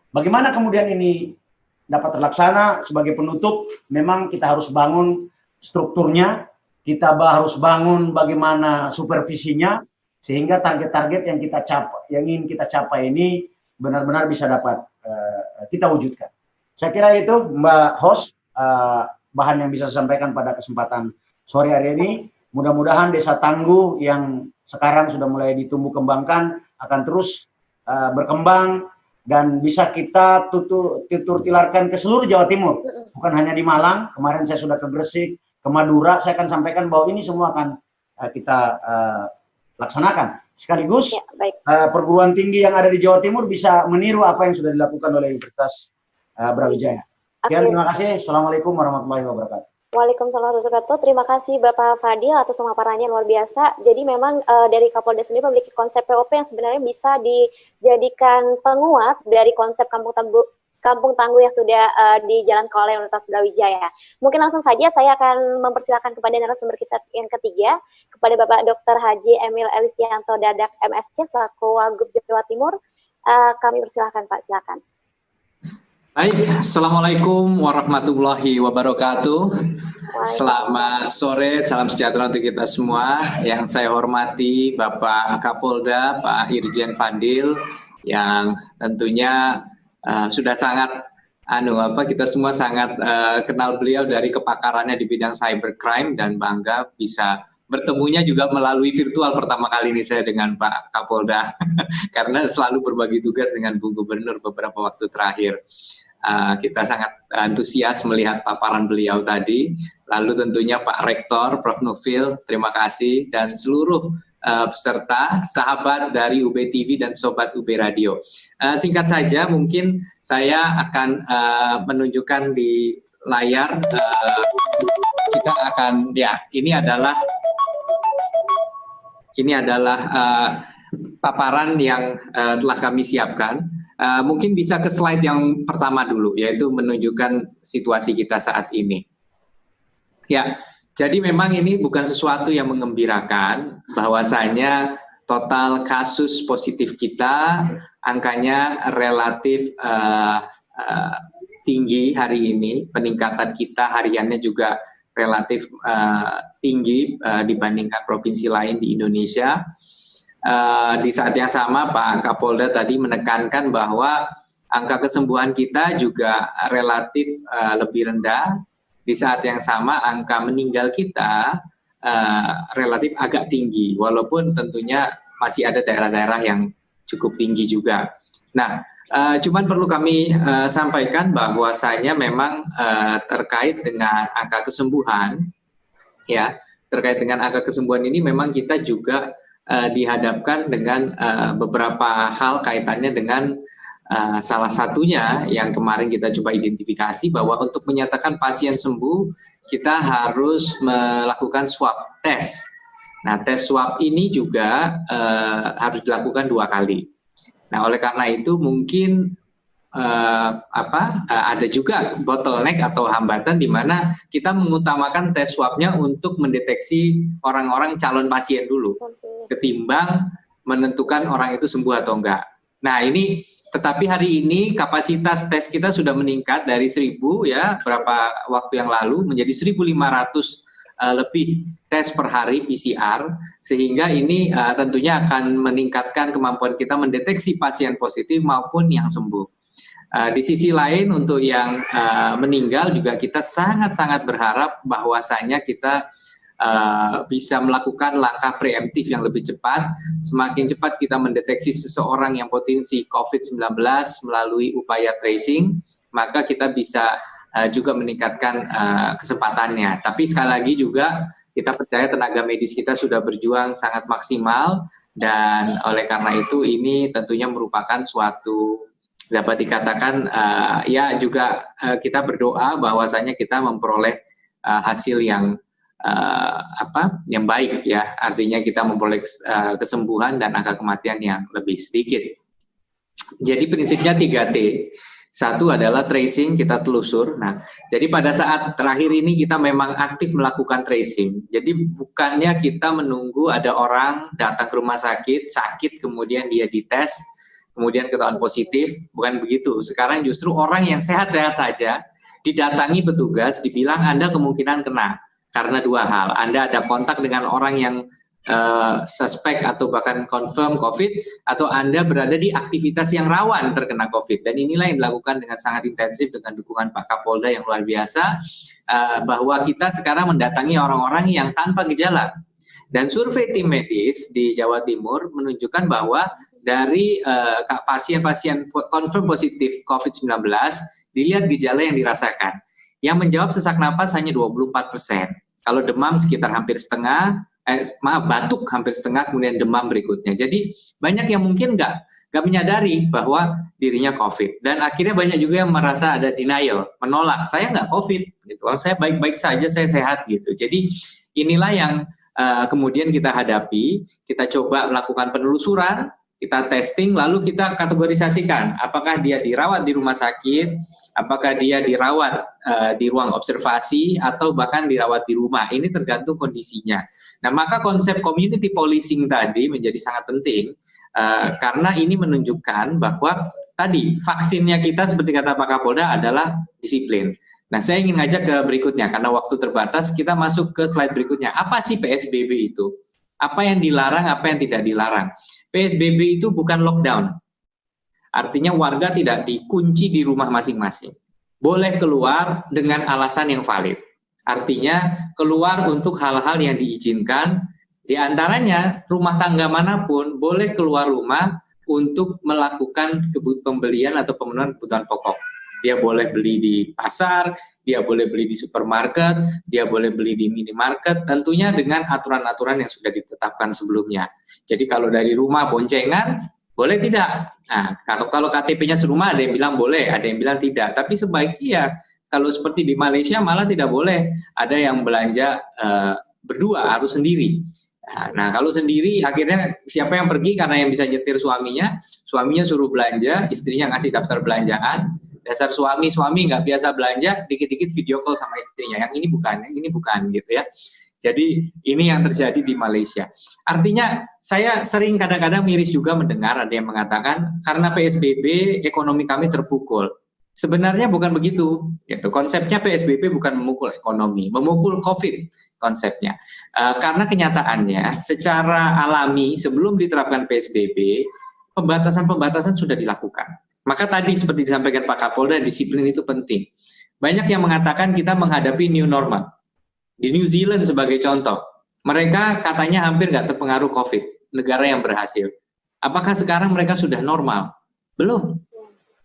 Bagaimana kemudian ini dapat terlaksana? Sebagai penutup, memang kita harus bangun strukturnya, kita harus bangun bagaimana supervisinya, sehingga target-target yang ingin kita capai ini benar-benar bisa dapat kita wujudkan. Saya kira itu, Mbak Host, bahan yang bisa saya sampaikan pada kesempatan sore hari ini. Mudah-mudahan desa tangguh yang sekarang sudah mulai ditumbuh kembangkan akan terus berkembang dan bisa kita tutur tilarkan ke seluruh Jawa Timur, bukan hanya di Malang. Kemarin saya sudah ke Gresik, ke Madura. Saya akan sampaikan bahwa ini semua akan kita laksanakan. Sekaligus perguruan tinggi yang ada di Jawa Timur bisa meniru apa yang sudah dilakukan oleh Universitas Brawijaya. Sekian, terima kasih. Assalamualaikum warahmatullahi wabarakatuh. Waalaikumsalam warahmatullahi wabarakatuh. Terima kasih Bapak Fadil atas pemaparannya luar biasa. Jadi memang dari Kapolda sendiri memiliki konsep POP yang sebenarnya bisa dijadikan penguat dari konsep kampung tangguh yang sudah dijalankan oleh Universitas Brawijaya. Mungkin langsung saja saya akan mempersilakan kepada narasumber kita yang ketiga, kepada Bapak Dr. Haji Emil Elistianto Dadak MSc selaku Wagub Jawa Timur. Kami persilakan Pak, silakan. Baik, Assalamualaikum warahmatullahi wabarakatuh. Selamat sore, salam sejahtera untuk kita semua. Yang saya hormati Bapak Kapolda, Pak Irjen Fadil, yang tentunya sudah sangat kita semua sangat kenal beliau dari kepakarannya di bidang cybercrime dan bangga bisa bertemunya juga melalui virtual pertama kali ini saya dengan Pak Kapolda karena selalu berbagi tugas dengan Bu Gubernur beberapa waktu terakhir. Kita sangat antusias melihat paparan beliau tadi. Lalu tentunya Pak Rektor, Prof. Nufil, terima kasih, dan seluruh peserta, sahabat dari UB TV dan Sobat UB Radio. Singkat saja, mungkin saya akan menunjukkan di layar, kita akan, ya, ini adalah paparan yang telah kami siapkan. Mungkin bisa ke slide yang pertama dulu, yaitu menunjukkan situasi kita saat ini. Ya, jadi memang ini bukan sesuatu yang mengembirakan, bahwasanya total kasus positif kita, angkanya relatif tinggi hari ini, peningkatan kita hariannya juga relatif tinggi dibandingkan provinsi lain di Indonesia. Di saat yang sama Pak Kapolda tadi menekankan bahwa angka kesembuhan kita juga relatif lebih rendah. Di saat yang sama angka meninggal kita relatif agak tinggi, walaupun tentunya masih ada daerah-daerah yang cukup tinggi juga. Nah, cuman perlu kami sampaikan bahwasanya memang terkait dengan angka kesembuhan, ya, terkait dengan angka kesembuhan ini memang kita juga dihadapkan dengan beberapa hal kaitannya dengan salah satunya yang kemarin kita coba identifikasi bahwa untuk menyatakan pasien sembuh kita harus melakukan swab test. Nah, tes swab ini juga harus dilakukan 2 kali. Nah, oleh karena itu mungkin ada juga bottleneck atau hambatan di mana kita mengutamakan tes swabnya untuk mendeteksi orang-orang calon pasien dulu, ketimbang menentukan orang itu sembuh atau enggak. Nah ini, tetapi hari ini kapasitas tes kita sudah meningkat dari 1.000 ya berapa waktu yang lalu menjadi 1.500 lebih tes per hari PCR, sehingga ini tentunya akan meningkatkan kemampuan kita mendeteksi pasien positif maupun yang sembuh. Di sisi lain untuk yang meninggal juga kita sangat-sangat berharap bahwasanya kita bisa melakukan langkah preemptif yang lebih cepat. Semakin cepat kita mendeteksi seseorang yang potensi COVID-19 melalui upaya tracing, maka kita bisa juga meningkatkan kesempatannya. Tapi sekali lagi juga kita percaya tenaga medis kita sudah berjuang sangat maksimal, dan oleh karena itu ini tentunya merupakan suatu dapat dikatakan ya juga kita berdoa bahwasanya kita memperoleh hasil yang yang baik ya, artinya kita memperoleh kesembuhan dan angka kematian yang lebih sedikit. Jadi prinsipnya 3T. Satu adalah tracing, kita telusur. Nah, jadi pada saat terakhir ini kita memang aktif melakukan tracing. Jadi bukannya kita menunggu ada orang datang ke rumah sakit, kemudian dia dites, kemudian ketahuan positif, bukan begitu. Sekarang justru orang yang sehat-sehat saja didatangi petugas, dibilang Anda kemungkinan kena. Karena dua hal, Anda ada kontak dengan orang yang suspek atau bahkan confirm COVID, atau Anda berada di aktivitas yang rawan terkena COVID. Dan inilah yang dilakukan dengan sangat intensif dengan dukungan Pak Kapolda yang luar biasa, bahwa kita sekarang mendatangi orang-orang yang tanpa gejala. Dan survei tim medis di Jawa Timur menunjukkan bahwa dari pasien-pasien confirm positif COVID-19, dilihat gejala yang dirasakan. Yang menjawab sesak napas hanya 24%. Kalau demam sekitar hampir setengah, batuk hampir setengah, kemudian demam berikutnya. Jadi banyak yang mungkin nggak menyadari bahwa dirinya COVID, dan akhirnya banyak juga yang merasa ada denial, menolak, saya nggak COVID, gitu. Saya baik-baik saja, saya sehat gitu. Jadi inilah yang kemudian kita hadapi. Kita coba melakukan penelusuran, kita testing, lalu kita kategorisasikan apakah dia dirawat di rumah sakit, apakah dia dirawat di ruang observasi, atau bahkan dirawat di rumah. Ini tergantung kondisinya. Nah, maka konsep community policing tadi menjadi sangat penting, karena ini menunjukkan bahwa tadi vaksinnya kita seperti kata Pak Kapolda adalah disiplin. Nah, saya ingin ngajak ke berikutnya, karena waktu terbatas, kita masuk ke slide berikutnya. Apa sih PSBB itu? Apa yang dilarang, apa yang tidak dilarang? PSBB itu bukan lockdown. Artinya warga tidak dikunci di rumah masing-masing. Boleh keluar dengan alasan yang valid. Artinya keluar untuk hal-hal yang diizinkan. Di antaranya rumah tangga manapun boleh keluar rumah untuk melakukan pembelian atau pemenuhan kebutuhan pokok. Dia boleh beli di pasar, dia boleh beli di supermarket, dia boleh beli di minimarket, tentunya dengan aturan-aturan yang sudah ditetapkan sebelumnya. Jadi kalau dari rumah boncengan, boleh tidak? Nah, kalau KTP-nya serumah, ada yang bilang boleh, ada yang bilang tidak. Tapi sebaiknya ya, kalau seperti di Malaysia malah tidak boleh. Ada yang belanja berdua, harus sendiri. Nah, kalau sendiri akhirnya siapa yang pergi? Karena yang bisa nyetir suaminya suruh belanja, istrinya ngasih daftar belanjaan. Dasar suami nggak biasa belanja, dikit-dikit video call sama istrinya. Yang ini bukan gitu ya. Jadi ini yang terjadi di Malaysia. Artinya saya sering kadang-kadang miris juga mendengar ada yang mengatakan karena PSBB ekonomi kami terpukul. Sebenarnya bukan begitu. Gitu. Konsepnya PSBB bukan memukul ekonomi, memukul COVID konsepnya. Karena kenyataannya secara alami sebelum diterapkan PSBB, pembatasan-pembatasan sudah dilakukan. Maka tadi seperti disampaikan Pak Kapolda, disiplin itu penting. Banyak yang mengatakan kita menghadapi new normal. Di New Zealand sebagai contoh, mereka katanya hampir nggak terpengaruh COVID, negara yang berhasil. Apakah sekarang mereka sudah normal? Belum.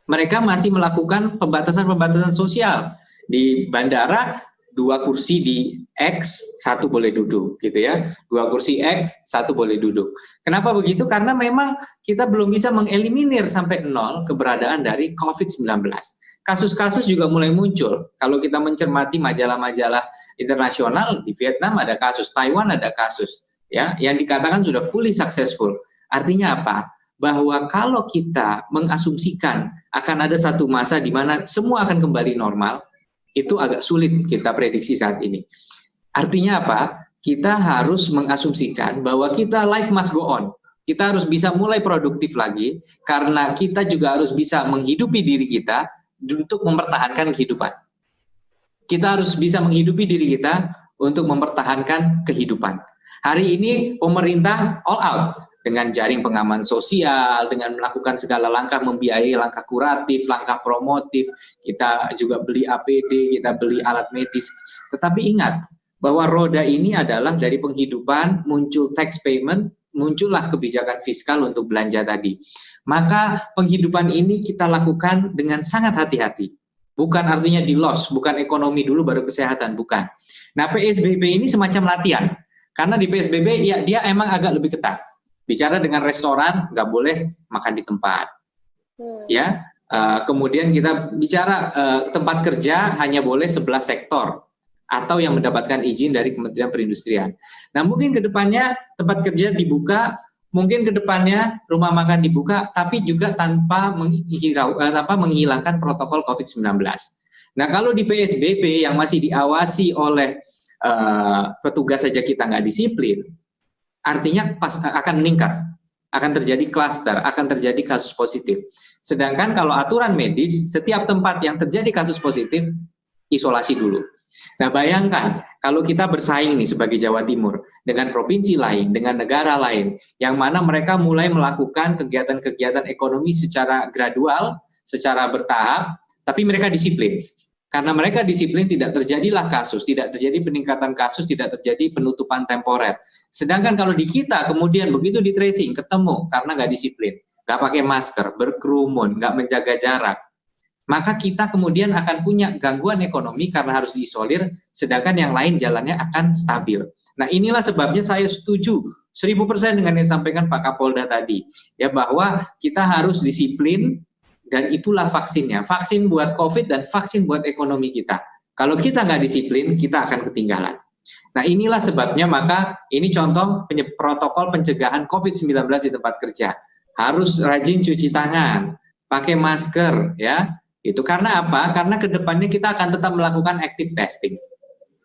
Mereka masih melakukan pembatasan-pembatasan sosial. Di bandara, 2 kursi di X, 1 boleh duduk, gitu ya. 2 kursi X, 1 boleh duduk. Kenapa begitu? Karena memang kita belum bisa mengeliminir sampai 0 keberadaan dari COVID-19. Kasus-kasus juga mulai muncul. Kalau kita mencermati majalah-majalah internasional, di Vietnam ada kasus, Taiwan ada kasus, ya, yang dikatakan sudah fully successful. Artinya apa? bahwa kalau kita mengasumsikan akan ada satu masa di mana semua akan kembali normal, itu agak sulit kita prediksi saat ini. Artinya apa? Kita harus mengasumsikan bahwa kita life must go on. Kita harus bisa mulai produktif lagi, karena kita juga harus bisa menghidupi diri kita untuk mempertahankan kehidupan. Kita harus bisa menghidupi diri kita untuk mempertahankan kehidupan. Hari ini pemerintah all out dengan jaring pengaman sosial, dengan melakukan segala langkah membiayai langkah kuratif, langkah promotif. Kita juga beli APD, kita beli alat medis. Tetapi ingat bahwa roda ini adalah dari penghidupan, muncul tax payment, muncullah kebijakan fiskal untuk belanja tadi. Maka penghidupan ini kita lakukan dengan sangat hati-hati. Bukan artinya di loss, bukan ekonomi dulu baru kesehatan, bukan. Nah, PSBB ini semacam latihan. Karena di PSBB ya dia emang agak lebih ketat. Bicara dengan restoran, nggak boleh makan di tempat. Ya, kemudian kita bicara tempat kerja hanya boleh 11 sektor. Atau yang mendapatkan izin dari Kementerian Perindustrian. Nah, mungkin ke depannya tempat kerja dibuka, mungkin ke depannya rumah makan dibuka, tapi juga tanpa menghilangkan protokol COVID-19. Nah, kalau di PSBB yang masih diawasi oleh petugas saja kita nggak disiplin, artinya akan meningkat, akan terjadi klaster, akan terjadi kasus positif. Sedangkan kalau aturan medis, setiap tempat yang terjadi kasus positif, isolasi dulu. Nah, bayangkan kalau kita bersaing nih sebagai Jawa Timur dengan provinsi lain, dengan negara lain, yang mana mereka mulai melakukan kegiatan-kegiatan ekonomi secara gradual, secara bertahap, tapi mereka disiplin. Karena mereka disiplin, tidak terjadilah kasus, tidak terjadi peningkatan kasus, tidak terjadi penutupan temporer. Sedangkan kalau di kita kemudian begitu di tracing, ketemu karena nggak disiplin, nggak pakai masker, berkerumun, nggak menjaga jarak, maka kita kemudian akan punya gangguan ekonomi karena harus diisolir, sedangkan yang lain jalannya akan stabil. Nah, inilah sebabnya saya setuju 1000% dengan yang disampaikan Pak Kapolda tadi, ya, bahwa kita harus disiplin, dan itulah vaksinnya. Vaksin buat COVID dan vaksin buat ekonomi kita. Kalau kita nggak disiplin, kita akan ketinggalan. Nah, inilah sebabnya maka ini contoh protokol pencegahan COVID-19 di tempat kerja. Harus rajin cuci tangan, pakai masker, ya. Itu karena apa? Karena kedepannya kita akan tetap melakukan active testing,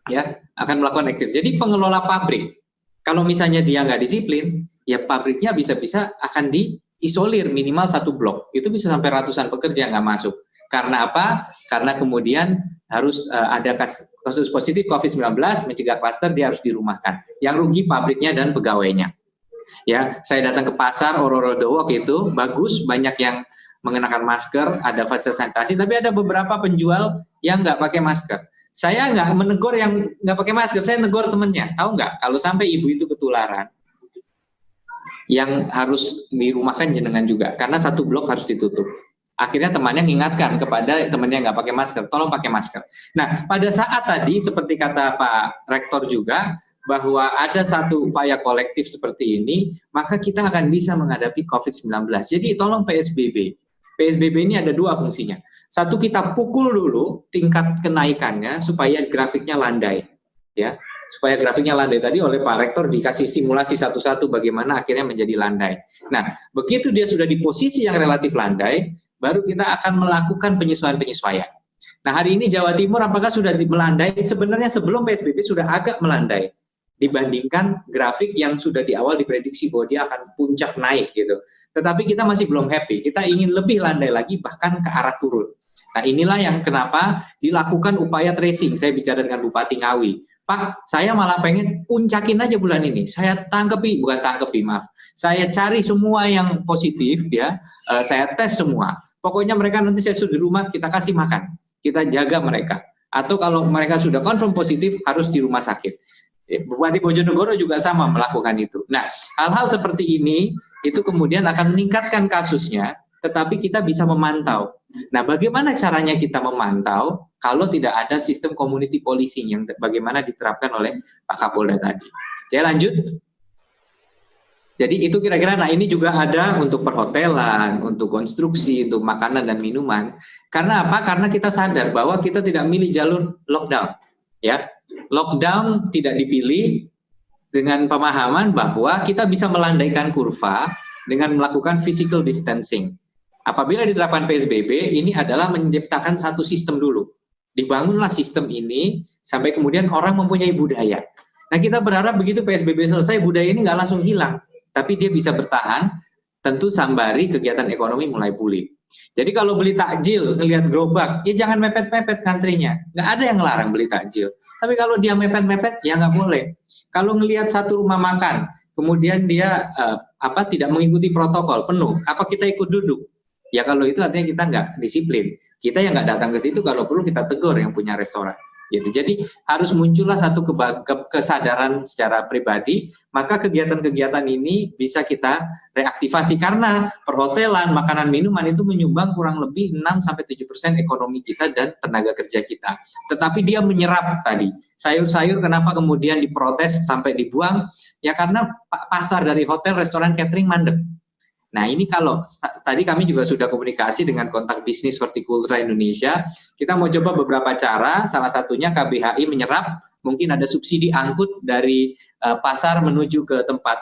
ya, akan melakukan active. Jadi pengelola pabrik, kalau misalnya dia nggak disiplin, ya pabriknya bisa-bisa akan diisolir minimal 1 blok. Itu bisa sampai ratusan pekerja nggak masuk. Karena apa? Karena kemudian harus ada kasus positif COVID-19, mencegah klaster, dia harus dirumahkan. Yang rugi pabriknya dan pegawainya. Ya, saya datang ke pasar Ororodowo itu bagus, banyak yang mengenakan masker, ada fasilitas sanitasi, tapi ada beberapa penjual yang nggak pakai masker. Saya nggak menegur yang nggak pakai masker, saya negur temennya. Tahu nggak, kalau sampai ibu itu ketularan, yang harus dirumahkan jenengan juga, karena 1 blok harus ditutup. Akhirnya temannya mengingatkan kepada temannya nggak pakai masker, tolong pakai masker. Nah, pada saat tadi, seperti kata Pak Rektor juga, bahwa ada satu upaya kolektif seperti ini, maka kita akan bisa menghadapi COVID-19. Jadi tolong PSBB. PSBB ini ada 2 fungsinya. Satu, kita pukul dulu tingkat kenaikannya supaya grafiknya landai, ya, supaya grafiknya landai. Tadi oleh Pak Rektor dikasih simulasi satu-satu bagaimana akhirnya menjadi landai. Nah, begitu dia sudah di posisi yang relatif landai, baru kita akan melakukan penyesuaian-penyesuaian. Nah, hari ini Jawa Timur apakah sudah melandai? Sebenarnya sebelum PSBB sudah agak melandai dibandingkan grafik yang sudah di awal diprediksi bahwa dia akan puncak naik gitu. Tetapi kita masih belum happy, kita ingin lebih landai lagi bahkan ke arah turun. Nah, inilah yang kenapa dilakukan upaya tracing. Saya bicara dengan Bupati Ngawi, Pak, saya malah pengen puncakin aja bulan ini. Saya saya cari semua yang positif, ya, saya tes semua. Pokoknya mereka nanti saya sudah di rumah, kita kasih makan, kita jaga mereka. Atau kalau mereka sudah confirm positif, harus di rumah sakit. Bupati Bojonegoro juga sama melakukan itu. Nah, hal-hal seperti ini itu kemudian akan meningkatkan kasusnya, tetapi kita bisa memantau. Nah, bagaimana caranya kita memantau kalau tidak ada sistem community policing yang bagaimana diterapkan oleh Pak Kapolda tadi. Saya lanjut. Jadi itu kira-kira, nah ini juga ada untuk perhotelan, untuk konstruksi, untuk makanan dan minuman. Karena apa? Karena kita sadar bahwa kita tidak milih jalur lockdown. Ya, lockdown tidak dipilih dengan pemahaman bahwa kita bisa melandaikan kurva dengan melakukan physical distancing. Apabila diterapkan PSBB, ini adalah menciptakan satu sistem dulu. Dibangunlah sistem ini sampai kemudian orang mempunyai budaya. Nah, kita berharap begitu PSBB selesai, budaya ini nggak langsung hilang, tapi dia bisa bertahan, tentu sambari kegiatan ekonomi mulai pulih. Jadi kalau beli takjil, ngelihat gerobak, ya jangan mepet-mepet kantrinya. Nggak ada yang ngelarang beli takjil. Tapi kalau dia mepet-mepet, ya nggak boleh. Kalau ngelihat satu rumah makan, kemudian dia tidak mengikuti protokol penuh, apa kita ikut duduk? Ya kalau itu artinya kita nggak disiplin. Kita yang nggak datang ke situ, kalau perlu kita tegur yang punya restoran. Gitu. Jadi harus muncullah satu kesadaran secara pribadi, maka kegiatan-kegiatan ini bisa kita reaktivasi karena perhotelan, makanan minuman itu menyumbang kurang lebih 6-7% ekonomi kita dan tenaga kerja kita. Tetapi dia menyerap tadi. Sayur-sayur kenapa kemudian diprotes sampai dibuang? Ya karena pasar dari hotel, restoran, catering mandek. Nah ini kalau tadi kami juga sudah komunikasi dengan kontak bisnis Hortikultura Indonesia, kita mau coba beberapa cara, salah satunya KBHI menyerap, mungkin ada subsidi angkut dari pasar menuju ke tempat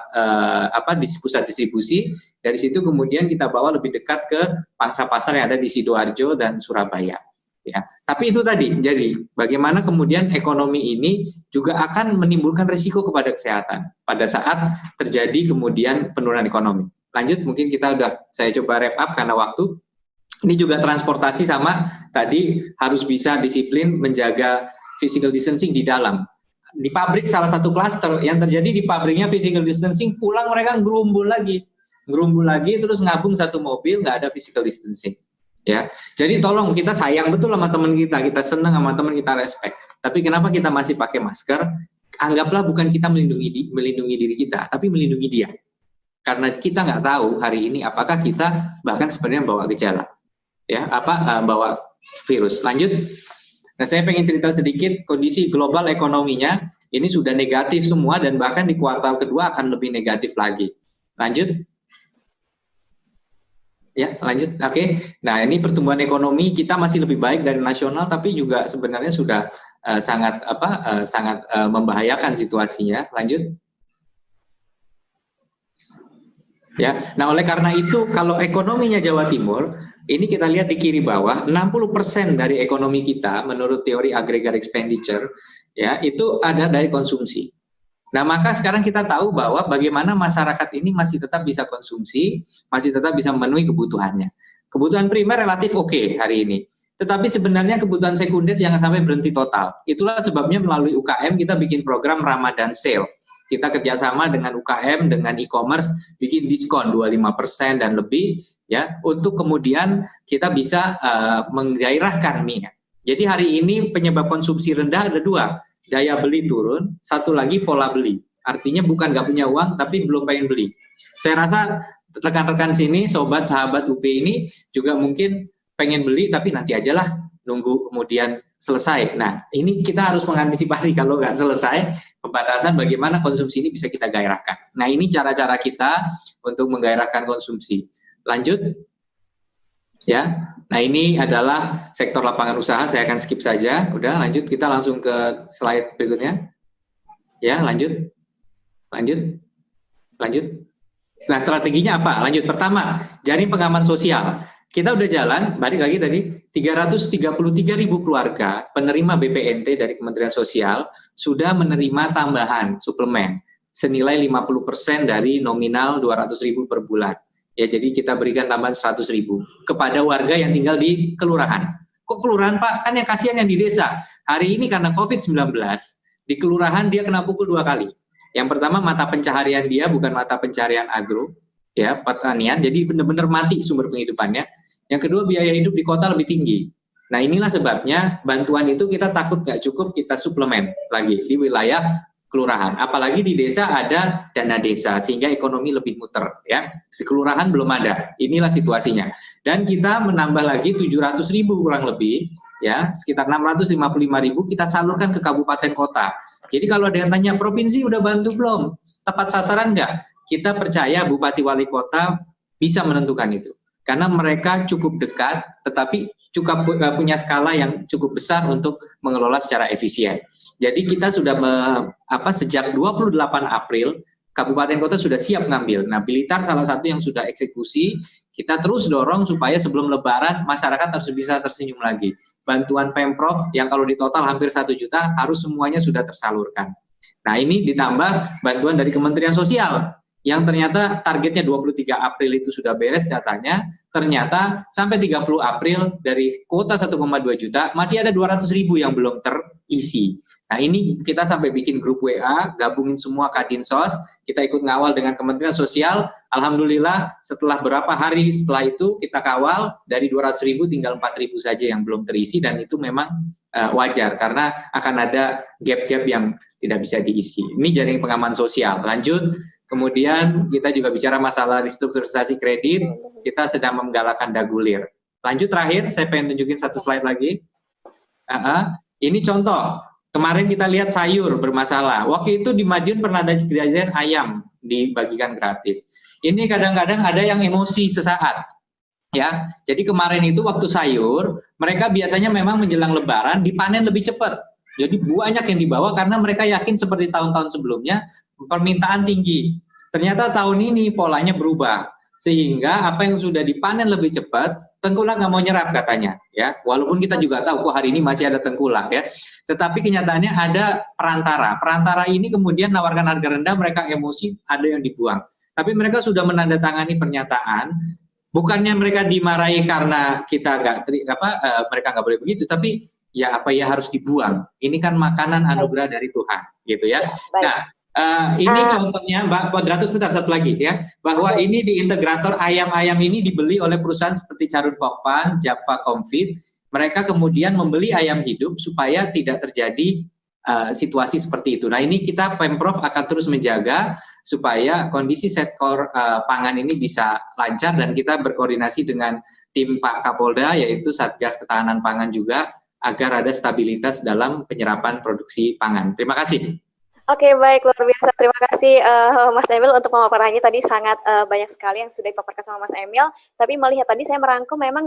pusat distribusi, dari situ kemudian kita bawa lebih dekat ke pangsa pasar yang ada di Sidoarjo dan Surabaya. Ya, tapi itu tadi, jadi bagaimana kemudian ekonomi ini juga akan menimbulkan risiko kepada kesehatan pada saat terjadi kemudian penurunan ekonomi. Lanjut, mungkin saya coba wrap up karena waktu. Ini juga transportasi sama, tadi harus bisa disiplin menjaga physical distancing di dalam. Di pabrik salah satu klaster, yang terjadi di pabriknya physical distancing, pulang mereka ngerumbul lagi, terus ngabung satu mobil, nggak ada physical distancing. Ya, jadi tolong kita sayang betul sama teman kita senang sama teman kita, respect. Tapi kenapa kita masih pakai masker? Anggaplah bukan kita melindungi diri kita, tapi melindungi dia. Karena kita nggak tahu hari ini apakah kita bahkan sebenarnya bawa gejala, ya bawa virus. Lanjut. Nah, saya pengen cerita sedikit kondisi global ekonominya ini sudah negatif semua dan bahkan di kuartal kedua akan lebih negatif lagi. Lanjut. Ya, lanjut. Oke. Nah, ini pertumbuhan ekonomi kita masih lebih baik dari nasional, tapi juga sebenarnya sudah sangat membahayakan situasinya. Lanjut. Ya, nah oleh karena itu kalau ekonominya Jawa Timur, ini kita lihat di kiri bawah, 60% dari ekonomi kita menurut teori aggregate expenditure, ya itu ada dari konsumsi. Nah maka sekarang kita tahu bahwa bagaimana masyarakat ini masih tetap bisa konsumsi, masih tetap bisa memenuhi kebutuhannya. Kebutuhan primer relatif oke hari ini. Tetapi sebenarnya kebutuhan sekunder jangan sampai berhenti total. Itulah sebabnya melalui UKM kita bikin program Ramadan Sale. Kita kerjasama dengan UKM, dengan e-commerce, bikin diskon 25% dan lebih, ya, untuk kemudian kita bisa menggairahkan nih. Jadi hari ini penyebab konsumsi rendah ada dua, daya beli turun, satu lagi pola beli. Artinya bukan nggak punya uang, tapi belum pengen beli. Saya rasa rekan-rekan sini, sobat, sahabat UP ini juga mungkin pengen beli, tapi nanti aja lah, nunggu kemudian selesai. Nah, ini kita harus mengantisipasi kalau nggak selesai, pembatasan bagaimana konsumsi ini bisa kita gairahkan. Nah, ini cara-cara kita untuk menggairahkan konsumsi. Lanjut. Ya. Nah, ini adalah sektor lapangan usaha, saya akan skip saja. Udah, lanjut. Kita langsung ke slide berikutnya. Ya, lanjut. Lanjut. Lanjut. Nah, strateginya apa? Lanjut. Pertama, jaring pengaman sosial. Kita udah jalan, balik lagi tadi, 333.000 keluarga penerima BPNT dari Kementerian Sosial sudah menerima tambahan suplemen senilai 50% dari nominal 200.000 per bulan. Ya, jadi kita berikan tambahan 100.000 kepada warga yang tinggal di kelurahan. Kok kelurahan, Pak? Kan yang kasihan yang di desa. Hari ini karena COVID-19, di kelurahan dia kena pukul 2 kali. Yang pertama, mata pencaharian dia bukan mata pencaharian agro, ya, pertanian, jadi benar-benar mati sumber penghidupannya. Yang kedua, biaya hidup di kota lebih tinggi. Nah, inilah sebabnya bantuan itu kita takut nggak cukup, kita suplemen lagi di wilayah kelurahan. Apalagi di desa ada dana desa, sehingga ekonomi lebih muter. Ya, di kelurahan belum ada. Inilah situasinya. Dan kita menambah lagi 700.000 kurang lebih, ya, sekitar 655.000 kita salurkan ke kabupaten kota. Jadi kalau ada yang tanya, provinsi udah bantu belum? Tepat sasaran nggak? Kita percaya Bupati Wali Kota bisa menentukan itu. Karena mereka cukup dekat, tetapi cukup punya skala yang cukup besar untuk mengelola secara efisien. Jadi kita sudah sejak 28 April kabupaten kota sudah siap ngambil. Nah, Blitar salah satu yang sudah eksekusi. Kita terus dorong supaya sebelum Lebaran masyarakat harus bisa tersenyum lagi. Bantuan Pemprov yang kalau di total hampir 1 juta harus semuanya sudah tersalurkan. Nah, ini ditambah bantuan dari Kementerian Sosial yang ternyata targetnya 23 April itu sudah beres datanya, ternyata sampai 30 April dari kuota 1,2 juta masih ada 200.000 yang belum terisi. Nah, ini kita sampai bikin grup WA, gabungin semua Kadinsos, kita ikut ngawal dengan Kementerian Sosial. Alhamdulillah setelah berapa hari setelah itu kita kawal, dari 200.000 tinggal 4.000 saja yang belum terisi, dan itu memang wajar karena akan ada gap-gap yang tidak bisa diisi. Ini jaring pengaman sosial. Lanjut, kemudian kita juga bicara masalah restrukturisasi kredit, kita sedang menggalakkan dagulir. Lanjut, terakhir saya pengen tunjukin satu slide lagi. Ini contoh. Kemarin kita lihat sayur bermasalah. Waktu itu di Madiun pernah ada kejadian ayam dibagikan gratis. Ini kadang-kadang ada yang emosi sesaat. Ya, jadi kemarin itu waktu sayur, mereka biasanya memang menjelang Lebaran dipanen lebih cepat. Jadi banyak yang dibawa karena mereka yakin seperti tahun-tahun sebelumnya permintaan tinggi. Ternyata tahun ini polanya berubah. Sehingga apa yang sudah dipanen lebih cepat, tengkulak nggak mau nyerap katanya, ya. Walaupun kita juga tahu kok hari ini masih ada tengkulak, ya. Tetapi kenyataannya ada perantara. Perantara ini kemudian nawarkan harga rendah, mereka emosi, ada yang dibuang. Tapi mereka sudah menandatangani pernyataan, bukannya mereka dimarahi karena kita mereka nggak boleh begitu, tapi ya harus dibuang. Ini kan makanan anugerah dari Tuhan, gitu ya. Nah. Ini contohnya Mbak Moderatus, sebentar satu lagi ya, bahwa ini di integrator ayam-ayam ini dibeli oleh perusahaan seperti Carun Pokpan, Java Comfit. Mereka kemudian membeli ayam hidup supaya tidak terjadi situasi seperti itu. Nah, ini kita Pemprov akan terus menjaga supaya kondisi sektor pangan ini bisa lancar, dan kita berkoordinasi dengan tim Pak Kapolda yaitu Satgas Ketahanan Pangan juga agar ada stabilitas dalam penyerapan produksi pangan. Terima kasih. Oke, baik, luar biasa. Terima kasih Mas Emil untuk pemaparannya tadi, sangat banyak sekali yang sudah dipaparkan sama Mas Emil. Tapi melihat tadi saya merangkum memang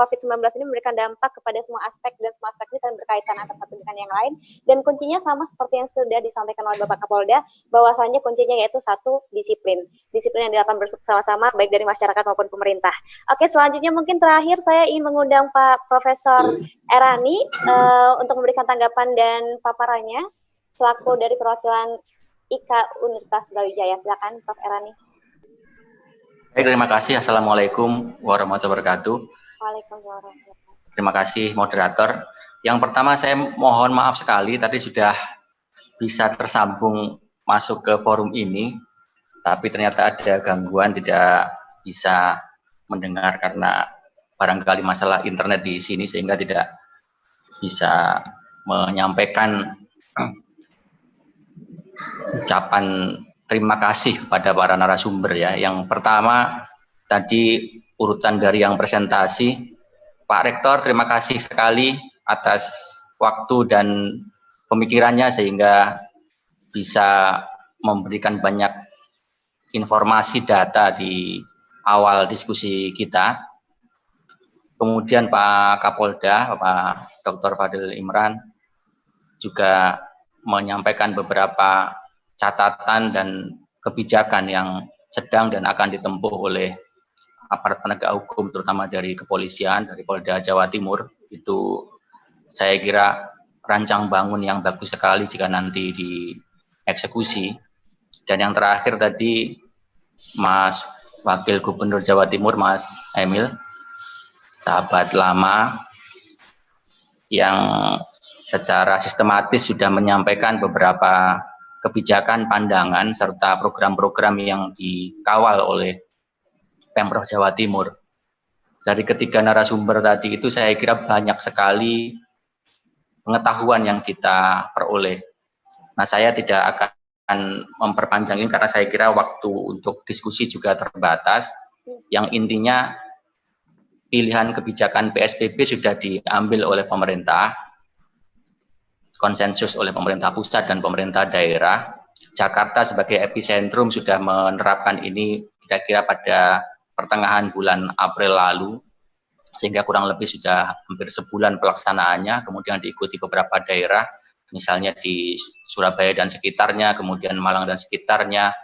COVID-19 ini memberikan dampak kepada semua aspek, dan semua aspek ini saling berkaitan antara satu dengan yang lain. Dan kuncinya sama seperti yang sudah disampaikan oleh Bapak Kapolda, bahwasannya kuncinya yaitu satu, disiplin. Disiplin yang dilakukan bersama-sama baik dari masyarakat maupun pemerintah. Oke, selanjutnya mungkin terakhir saya ingin mengundang Pak Profesor Erani untuk memberikan tanggapan dan paparannya selaku dari perwakilan IKA Universitas Brawijaya. Silakan Prof. Erani. Baik, terima kasih. Assalamualaikum warahmatullahi wabarakatuh. Waalaikumsalam. Terima kasih moderator. Yang pertama saya mohon maaf sekali tadi sudah bisa tersambung masuk ke forum ini, tapi ternyata ada gangguan, tidak bisa mendengar karena barangkali masalah internet di sini sehingga tidak bisa menyampaikan ucapan terima kasih kepada para narasumber ya. Yang pertama tadi urutan dari yang presentasi, Pak Rektor terima kasih sekali atas waktu dan pemikirannya sehingga bisa memberikan banyak informasi data di awal diskusi kita. Kemudian Pak Kapolda, Pak Dr. Fadil Imran juga menyampaikan beberapa catatan dan kebijakan yang sedang dan akan ditempuh oleh aparat penegak hukum, terutama dari kepolisian, dari Polda Jawa Timur. Itu saya kira rancang bangun yang bagus sekali jika nanti dieksekusi. Dan yang terakhir tadi Mas Wakil Gubernur Jawa Timur, Mas Emil, sahabat lama yang secara sistematis sudah menyampaikan beberapa kebijakan, pandangan, serta program-program yang dikawal oleh Pemprov Jawa Timur. Dari ketiga narasumber tadi itu saya kira banyak sekali pengetahuan yang kita peroleh. Nah, saya tidak akan memperpanjang ini karena saya kira waktu untuk diskusi juga terbatas. Yang intinya pilihan kebijakan PSBB sudah diambil oleh pemerintah, konsensus oleh pemerintah pusat dan pemerintah daerah. Jakarta sebagai epicentrum sudah menerapkan ini kira-kira pada pertengahan bulan April lalu, sehingga kurang lebih sudah hampir sebulan pelaksanaannya, kemudian diikuti beberapa daerah. misalnya di Surabaya dan sekitarnya, kemudian Malang dan sekitarnya,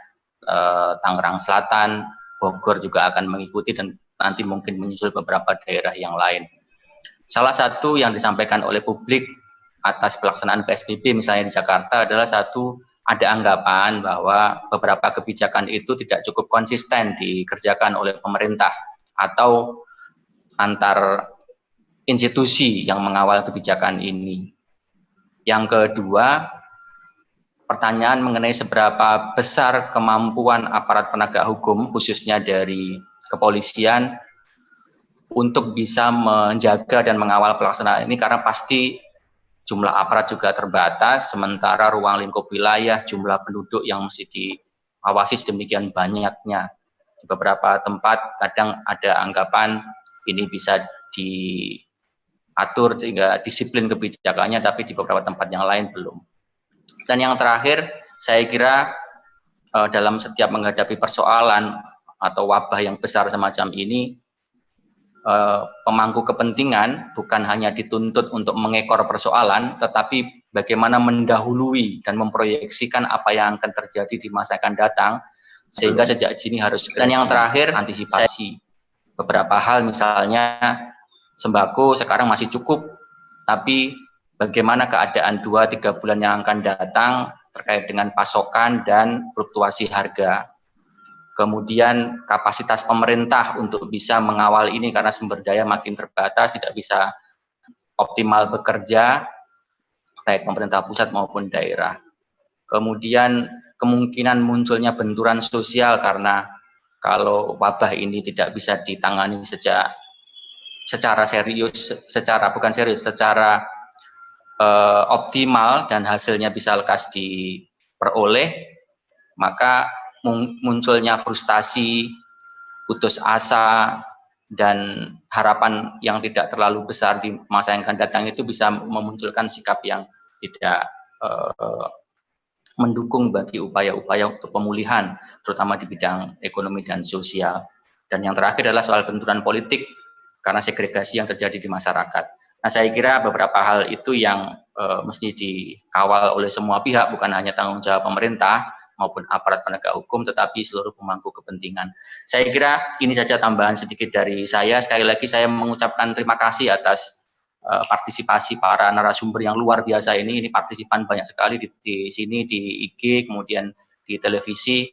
Tangerang Selatan, Bogor juga akan mengikuti, dan nanti mungkin menyusul beberapa daerah yang lain. Salah satu yang disampaikan oleh publik atas pelaksanaan PSBB misalnya di Jakarta adalah ada anggapan bahwa beberapa kebijakan itu tidak cukup konsisten dikerjakan oleh pemerintah atau antar institusi yang mengawal kebijakan ini. Yang kedua, pertanyaan mengenai seberapa besar kemampuan aparat penegak hukum, khususnya dari kepolisian, untuk bisa menjaga dan mengawal pelaksanaan ini, karena pasti jumlah aparat juga terbatas, sementara ruang lingkup wilayah, jumlah penduduk yang mesti diawasi sedemikian banyaknya. Di beberapa tempat kadang ada anggapan ini bisa diatur sehingga disiplin kebijakannya, tapi di beberapa tempat yang lain belum. Dan yang terakhir, saya kira dalam setiap menghadapi persoalan atau wabah yang besar semacam ini, pemangku kepentingan bukan hanya dituntut untuk mengekor persoalan, tetapi bagaimana mendahului dan memproyeksikan apa yang akan terjadi di masa akan datang, sehingga sejak dini harus. Dan yang terakhir, antisipasi. Beberapa hal misalnya sembako sekarang masih cukup, tapi bagaimana keadaan 2-3 bulan yang akan datang terkait dengan pasokan dan fluktuasi harga. Kemudian kapasitas pemerintah untuk bisa mengawal ini karena sumber daya makin terbatas, tidak bisa optimal bekerja, baik pemerintah pusat maupun daerah. Kemudian kemungkinan munculnya benturan sosial karena kalau wabah ini tidak bisa ditangani secara optimal dan hasilnya bisa lekas diperoleh, maka munculnya frustasi, putus asa, dan harapan yang tidak terlalu besar di masa yang akan datang itu bisa memunculkan sikap yang tidak mendukung bagi upaya-upaya untuk pemulihan, terutama di bidang ekonomi dan sosial. Dan yang terakhir adalah soal benturan politik, karena segregasi yang terjadi di masyarakat. Nah, saya kira beberapa hal itu yang mesti dikawal oleh semua pihak, bukan hanya tanggung jawab pemerintah maupun aparat penegak hukum, tetapi seluruh pemangku kepentingan. Saya kira ini saja tambahan sedikit dari saya. Sekali lagi saya mengucapkan terima kasih atas partisipasi para narasumber yang luar biasa ini. Ini partisipan banyak sekali di sini, di IG, kemudian di televisi,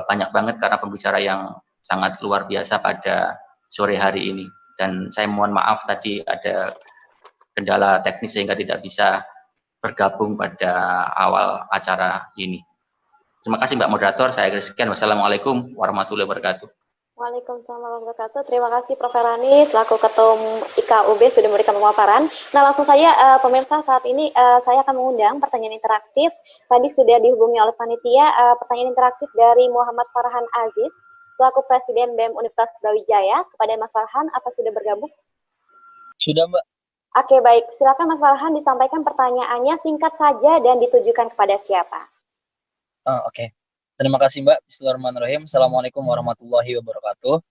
banyak banget karena pembicara yang sangat luar biasa pada sore hari ini. Dan saya mohon maaf tadi ada kendala teknis sehingga tidak bisa bergabung pada awal acara ini. Terima kasih Mbak Moderator, saya kira sekian. Wassalamualaikum warahmatullahi wabarakatuh. Waalaikumsalam warahmatullahi wabarakatuh. Terima kasih Prof. Ferani selaku Ketum IKUB sudah memberikan pemaparan. Nah, langsung saja pemirsa, saat ini saya akan mengundang pertanyaan interaktif. Tadi sudah dihubungi oleh panitia, pertanyaan interaktif dari Muhammad Farhan Aziz selaku Presiden BEM Universitas Brawijaya. Kepada Mas Farhan, apa sudah bergabung? Sudah, Mbak. Oke, baik. Silakan Mas Farhan disampaikan pertanyaannya singkat saja dan ditujukan kepada siapa? Oke. Terima kasih Mbak. Bismillahirrahmanirrahim. Assalamualaikum warahmatullahi wabarakatuh.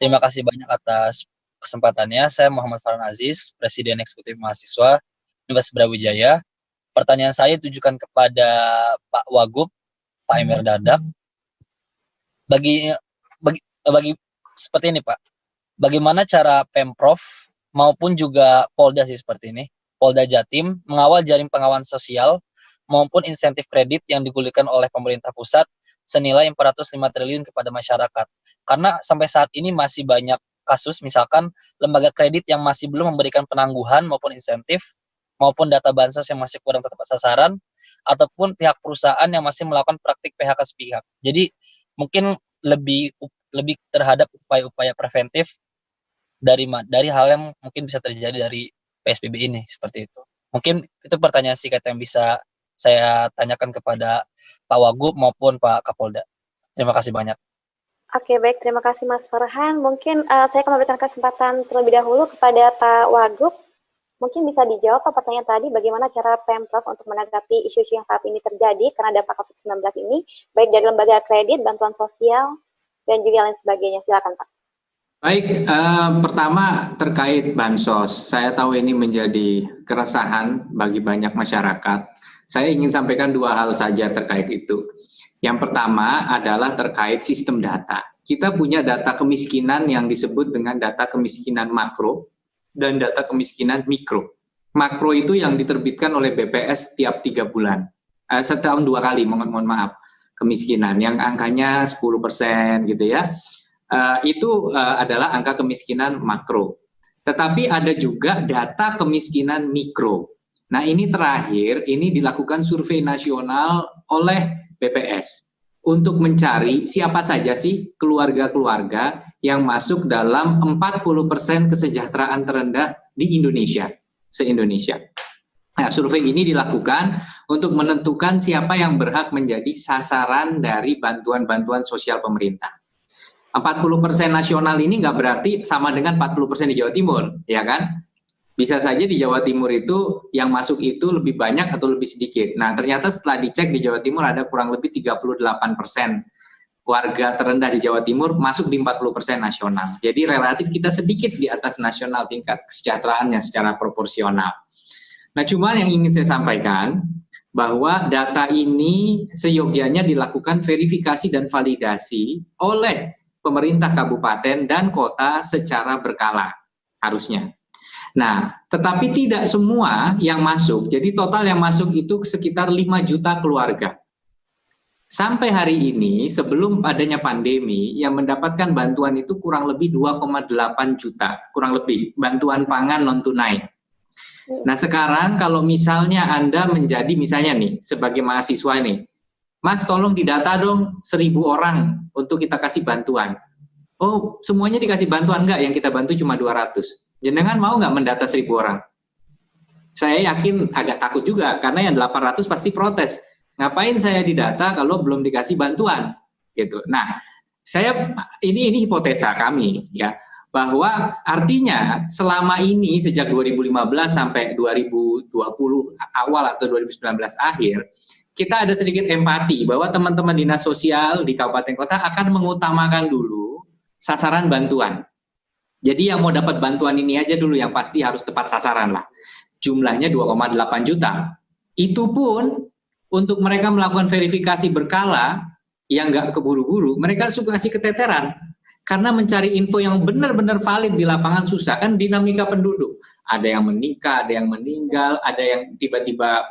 Terima kasih banyak atas kesempatannya. Saya Muhammad Farhan Aziz, Presiden Eksekutif Mahasiswa Universitas Brawijaya. Pertanyaan saya ditujukan kepada Pak Wagub, Pak Emir Dardak. Bagi seperti ini Pak. Bagaimana cara Pemprov maupun juga Polda sih seperti ini, Polda Jatim mengawal jaring pengawasan sosial maupun insentif kredit yang digulirkan oleh pemerintah pusat senilai 405 triliun kepada masyarakat. Karena sampai saat ini masih banyak kasus, misalkan lembaga kredit yang masih belum memberikan penangguhan maupun insentif, maupun data bansos yang masih kurang tepat sasaran, ataupun pihak perusahaan yang masih melakukan praktik PHK sepihak. Jadi mungkin lebih terhadap upaya-upaya preventif dari hal yang mungkin bisa terjadi dari PSBB ini, seperti itu. Mungkin itu pertanyaan singkat yang bisa saya tanyakan kepada Pak Wagub maupun Pak Kapolda. Terima kasih banyak. Oke, baik. Terima kasih Mas Farhan. Mungkin saya akan memberikan kesempatan terlebih dahulu kepada Pak Wagub. Mungkin bisa dijawab pertanyaan tadi, bagaimana cara Pemprov untuk menanggapi isu-isu yang saat ini terjadi karena dampak COVID-19 ini, baik dari lembaga kredit, bantuan sosial, dan juga lain sebagainya. Silakan Pak. Baik, pertama terkait bansos, saya tahu ini menjadi keresahan bagi banyak masyarakat. Saya ingin sampaikan dua hal saja terkait itu. Yang pertama adalah terkait sistem data. Kita punya data kemiskinan yang disebut dengan data kemiskinan makro dan data kemiskinan mikro. Makro itu yang diterbitkan oleh BPS tiap 3 bulan, setahun 2 kali, mohon maaf, kemiskinan yang angkanya 10% gitu ya. Itu adalah angka kemiskinan makro. Tetapi ada juga data kemiskinan mikro. Nah ini terakhir, ini dilakukan survei nasional oleh BPS untuk mencari siapa saja sih keluarga-keluarga yang masuk dalam 40% kesejahteraan terendah di Indonesia, se-Indonesia. Nah, survei ini dilakukan untuk menentukan siapa yang berhak menjadi sasaran dari bantuan-bantuan sosial pemerintah. 40% nasional ini nggak berarti sama dengan 40% di Jawa Timur, ya kan? Bisa saja di Jawa Timur itu yang masuk itu lebih banyak atau lebih sedikit. Nah, ternyata setelah dicek di Jawa Timur ada kurang lebih 38% warga terendah di Jawa Timur masuk di 40% nasional. Jadi relatif kita sedikit di atas nasional tingkat kesejahteraannya secara proporsional. Nah, cuma yang ingin saya sampaikan bahwa data ini seyogianya dilakukan verifikasi dan validasi oleh pemerintah kabupaten dan kota secara berkala, harusnya. Nah, tetapi tidak semua yang masuk, jadi total yang masuk itu sekitar 5 juta keluarga. Sampai hari ini, sebelum adanya pandemi, yang mendapatkan bantuan itu kurang lebih 2,8 juta, kurang lebih, bantuan pangan non-tunai. Nah, sekarang kalau misalnya Anda menjadi, misalnya nih, sebagai mahasiswa nih, Mas, tolong didata dong 1.000 orang untuk kita kasih bantuan. Oh, semuanya dikasih bantuan enggak? Yang kita bantu cuma 200. Jenengan mau nggak mendata 1.000 orang? Saya yakin agak takut juga, karena yang 800 pasti protes. Ngapain saya didata kalau belum dikasih bantuan? Gitu. Nah, ini hipotesa kami, ya, bahwa artinya selama ini sejak 2015 sampai 2020 awal atau 2019 akhir, kita ada sedikit empati bahwa teman-teman dinas sosial di kabupaten kota akan mengutamakan dulu sasaran bantuan. Jadi yang mau dapat bantuan ini aja dulu yang pasti harus tepat sasaran lah. Jumlahnya 2,8 juta. Itu pun untuk mereka melakukan verifikasi berkala yang nggak keburu-buru, mereka suka kasih keteteran. Karena mencari info yang benar-benar valid di lapangan susah, kan dinamika penduduk. Ada yang menikah, ada yang meninggal, ada yang tiba-tiba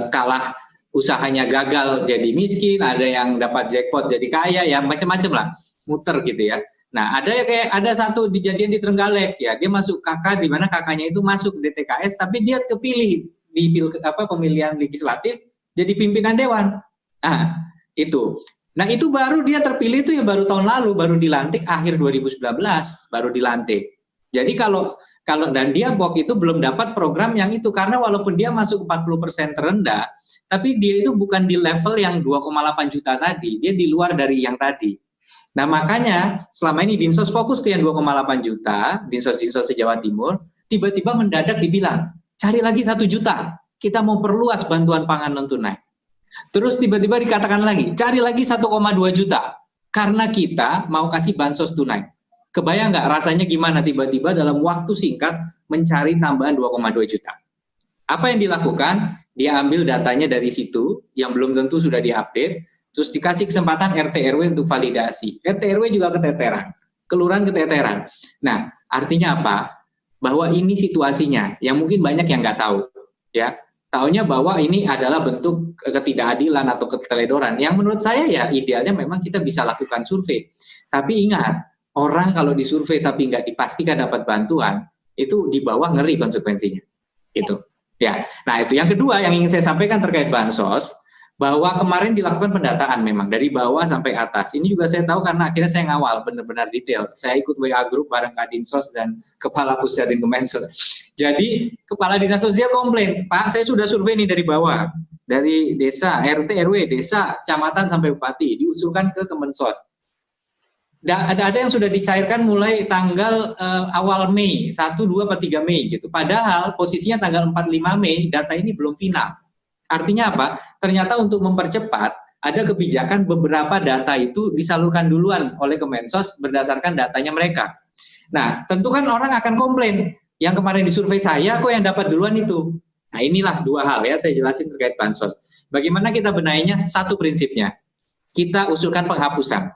kalah usahanya gagal jadi miskin, ada yang dapat jackpot jadi kaya, ya macam-macam lah, muter gitu ya. Nah, ada satu kejadian di Trenggalek ya, dia masuk KK di mana kakaknya itu masuk DTKS tapi dia kepilih di pemilihan legislatif jadi pimpinan dewan. Nah, itu. Nah, itu baru dia terpilih itu ya baru tahun lalu, baru dilantik akhir 2019 baru dilantik. Jadi kalau dan dia waktu itu belum dapat program yang itu, karena walaupun dia masuk 40% terendah, tapi dia itu bukan di level yang 2,8 juta tadi, dia di luar dari yang tadi. Nah makanya selama ini Dinsos fokus ke yang 2,8 juta, Dinsos se-Jawa Timur, tiba-tiba mendadak dibilang, cari lagi 1 juta, kita mau perluas bantuan pangan non-tunai. Terus tiba-tiba dikatakan lagi, cari lagi 1,2 juta, karena kita mau kasih bansos tunai. Kebayang nggak rasanya gimana tiba-tiba dalam waktu singkat mencari tambahan 2,2 juta. Apa yang dilakukan? Dia ambil datanya dari situ, yang belum tentu sudah diupdate, terus dikasih kesempatan RT RW untuk validasi. RT RW juga keteteran, kelurahan keteteran. Nah, artinya apa? Bahwa ini situasinya, yang mungkin banyak yang nggak tahu. Ya, taunya bahwa ini adalah bentuk ketidakadilan atau keteledoran. Yang menurut saya ya idealnya memang kita bisa lakukan survei. Tapi ingat, orang kalau disurvei tapi nggak dipastikan dapat bantuan, itu di bawah ngeri konsekuensinya. Itu. Ya. Nah, itu yang kedua yang ingin saya sampaikan terkait bansos, bahwa kemarin dilakukan pendataan memang dari bawah sampai atas. Ini juga saya tahu karena akhirnya saya ngawal benar-benar detail. Saya ikut WA group bareng Kak Dinsos dan Kepala Pusdatin Kemensos. Jadi Kepala Dinas Sosial komplain, Pak, saya sudah survei nih dari bawah, dari desa, RT, RW, desa, kecamatan sampai bupati, diusulkan ke Kemensos. Ada yang sudah dicairkan mulai tanggal awal Mei, 1, 2, atau 3 Mei gitu. Padahal posisinya tanggal 4, 5 Mei, data ini belum final. Artinya apa? Ternyata untuk mempercepat, ada kebijakan beberapa data itu disalurkan duluan oleh Kemensos berdasarkan datanya mereka. Nah, tentu kan orang akan komplain, yang kemarin disurvei saya kok yang dapat duluan itu. Nah, inilah dua hal ya saya jelasin terkait bansos. Bagaimana kita benahinya? Satu prinsipnya, kita usulkan penghapusan.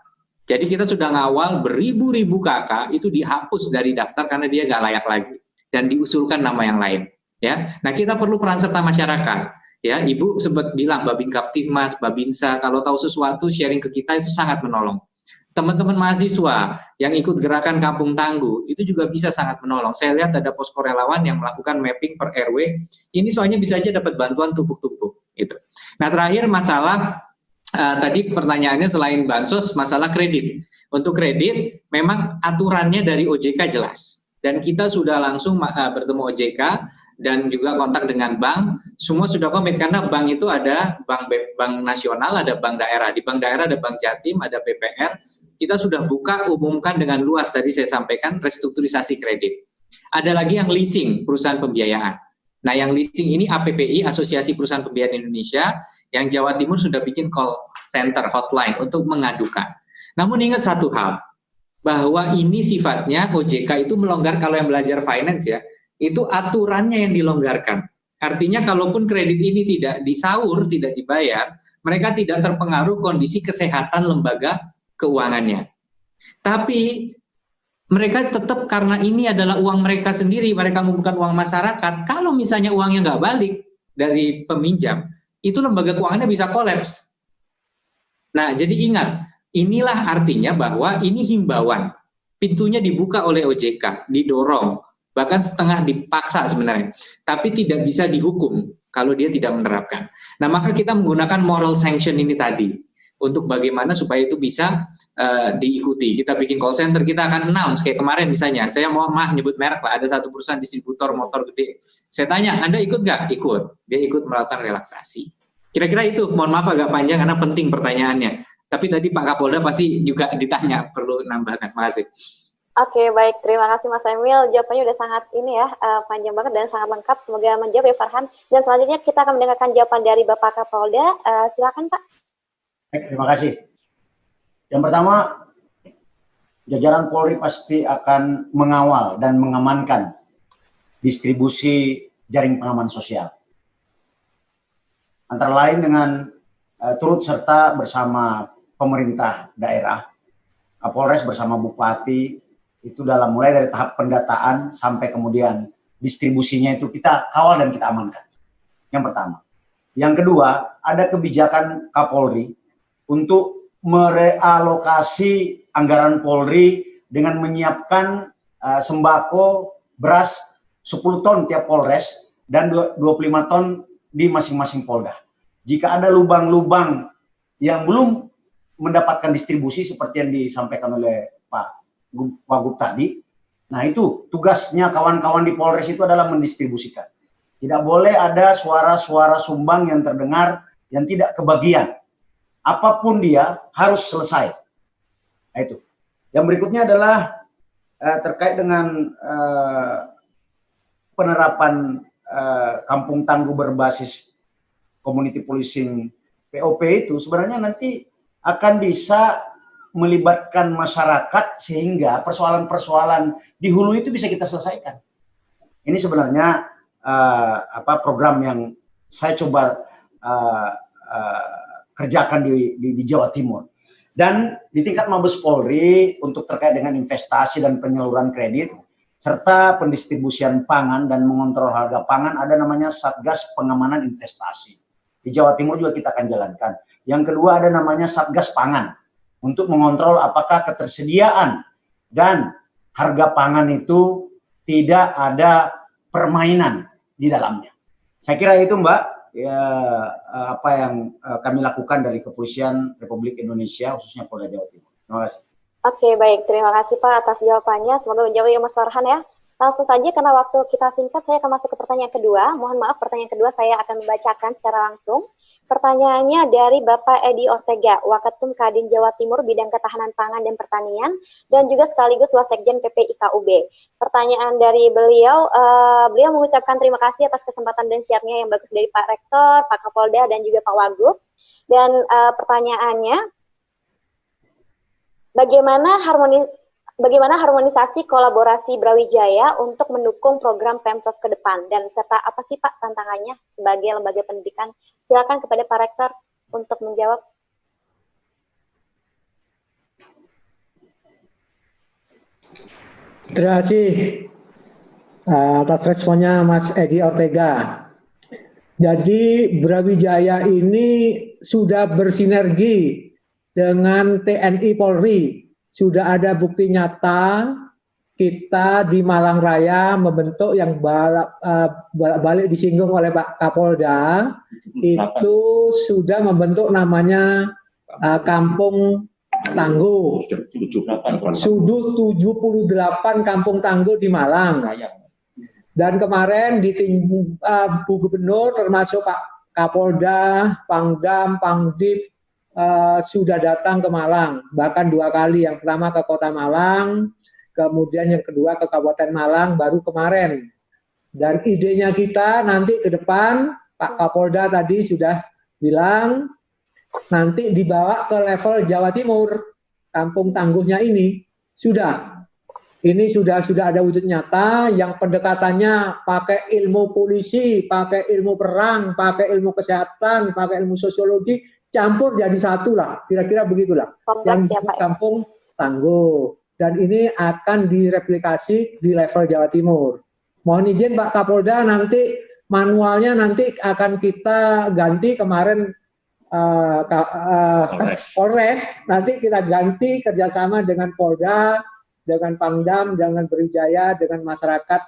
Jadi kita sudah ngawal beribu-ribu kakak itu dihapus dari daftar karena dia nggak layak lagi dan diusulkan nama yang lain. Ya, nah kita perlu peran serta masyarakat. Ya, Ibu sempat bilang Babin Kaptibmas, Babinsa, kalau tahu sesuatu sharing ke kita itu sangat menolong. Teman-teman mahasiswa yang ikut gerakan Kampung Tangguh itu juga bisa sangat menolong. Saya lihat ada posko relawan yang melakukan mapping per RW. Ini soalnya bisa aja dapat bantuan tumpuk-tumpuk. Gitu. Nah terakhir masalah tadi pertanyaannya selain bansos, masalah kredit. Untuk kredit, memang aturannya dari OJK jelas. Dan kita sudah langsung bertemu OJK dan juga kontak dengan bank. Semua sudah komit karena bank itu ada bank nasional, ada bank daerah. Di bank daerah ada Bank Jatim, ada BPR. Kita sudah buka, umumkan dengan luas. Tadi saya sampaikan restrukturisasi kredit. Ada lagi yang leasing, perusahaan pembiayaan. Nah, yang leasing ini APPI, Asosiasi Perusahaan Pembiayaan Indonesia, yang Jawa Timur sudah bikin call center, hotline untuk mengadukan. Namun ingat satu hal, bahwa ini sifatnya OJK itu melonggar kalau yang belajar finance ya, itu aturannya yang dilonggarkan. Artinya kalaupun kredit ini tidak disaur, tidak dibayar, mereka tidak terpengaruh kondisi kesehatan lembaga keuangannya. Tapi mereka tetap karena ini adalah uang mereka sendiri, mereka mengumpulkan uang masyarakat. Kalau misalnya uangnya nggak balik dari peminjam, itu lembaga keuangannya bisa kolaps. Nah, jadi ingat, inilah artinya bahwa ini himbauan. Pintunya dibuka oleh OJK, didorong, bahkan setengah dipaksa sebenarnya. Tapi tidak bisa dihukum kalau dia tidak menerapkan. Nah, maka kita menggunakan moral sanction ini tadi. Untuk bagaimana supaya itu bisa diikuti. Kita bikin call center, kita akan announce kayak kemarin misalnya, saya mau nyebut merek lah, ada satu perusahaan distributor motor gede. Saya tanya, Anda ikut nggak? Ikut. Dia ikut melakukan relaksasi. Kira-kira itu, mohon maaf agak panjang karena penting pertanyaannya. Tapi tadi Pak Kapolda pasti juga ditanya, perlu nambahkan. Terima kasih. Oke, baik. Terima kasih Mas Emil. Jawabannya udah sangat ini ya, panjang banget dan sangat lengkap. Semoga menjawab ya Farhan. Dan selanjutnya kita akan mendengarkan jawaban dari Bapak Kapolda. Silakan Pak. Terima kasih. Yang pertama, jajaran Polri pasti akan mengawal dan mengamankan distribusi jaring pengaman sosial. Antara lain dengan turut serta bersama pemerintah daerah, Kapolres bersama Bupati, itu dalam mulai dari tahap pendataan sampai kemudian distribusinya itu kita kawal dan kita amankan. Yang pertama. Yang kedua, ada kebijakan Kapolri untuk merealokasi anggaran Polri dengan menyiapkan sembako beras 10 ton tiap Polres dan 25 ton di masing-masing Polda. Jika ada lubang-lubang yang belum mendapatkan distribusi seperti yang disampaikan oleh Pak Wagub tadi, nah itu tugasnya kawan-kawan di Polres itu adalah mendistribusikan. Tidak boleh ada suara-suara sumbang yang terdengar yang tidak kebagian. Apapun dia harus selesai. Nah, itu. Yang berikutnya adalah terkait dengan penerapan kampung tangguh berbasis community policing POP itu sebenarnya nanti akan bisa melibatkan masyarakat sehingga persoalan-persoalan di hulu itu bisa kita selesaikan. Ini sebenarnya program yang saya coba kerjakan di Jawa Timur. Dan di tingkat Mabes Polri untuk terkait dengan investasi dan penyaluran kredit serta pendistribusian pangan dan mengontrol harga pangan ada namanya Satgas Pengamanan Investasi. Di Jawa Timur juga kita akan jalankan. Yang kedua ada namanya Satgas Pangan untuk mengontrol apakah ketersediaan dan harga pangan itu tidak ada permainan di dalamnya. Saya kira itu Mbak. Ya, apa yang kami lakukan dari Kepolisian Republik Indonesia khususnya Polda Jawa Timur. Terima kasih. Oke, baik. Terima kasih Pak atas jawabannya. Semoga menjawab ya Mas Farhan ya. Langsung saja karena waktu kita singkat, saya akan masuk ke pertanyaan kedua. Mohon maaf, pertanyaan kedua saya akan membacakan secara langsung. Pertanyaannya dari Bapak Edi Ortega, Waketum Kadin Jawa Timur Bidang Ketahanan Pangan dan Pertanian, dan juga sekaligus Wasekjen PPIKUB. Pertanyaan dari beliau, beliau mengucapkan terima kasih atas kesempatan dan share-nya yang bagus dari Pak Rektor, Pak Kapolda, dan juga Pak Wagub. Dan pertanyaannya, bagaimana harmonisasi kolaborasi Brawijaya untuk mendukung program Pemprov ke depan, dan serta apa sih Pak tantangannya sebagai lembaga pendidikan? Silakan kepada Pak Rektor untuk menjawab. Terima kasih atas responnya Mas Edi Ortega. Jadi Brawijaya ini sudah bersinergi dengan TNI Polri. Sudah ada bukti nyata kita di Malang Raya membentuk yang balik disinggung oleh Pak Kapolda, itu sudah membentuk namanya Kampung Tangguh. Sudah 78 kampung tangguh di Malang. Dan kemarin di Bu Gubernur termasuk Pak Kapolda, Pangdam, Pangdiv sudah datang ke Malang, bahkan 2 kali. Yang pertama ke Kota Malang, kemudian yang kedua ke Kabupaten Malang baru kemarin. Dan idenya kita nanti ke depan, Pak Kapolda tadi sudah bilang, nanti dibawa ke level Jawa Timur, kampung tangguhnya ini. Sudah. Ini sudah ada wujud nyata yang pendekatannya pakai ilmu polisi, pakai ilmu perang, pakai ilmu kesehatan, pakai ilmu sosiologi, campur jadi satu lah. Kira-kira begitulah. Yang kampung tangguh. Dan ini akan direplikasi di level Jawa Timur. Mohon izin Pak Kapolda, nanti manualnya nanti akan kita ganti. Kemarin Polres, nanti kita ganti kerjasama dengan Polda, dengan Pangdam, dengan Brawijaya, dengan masyarakat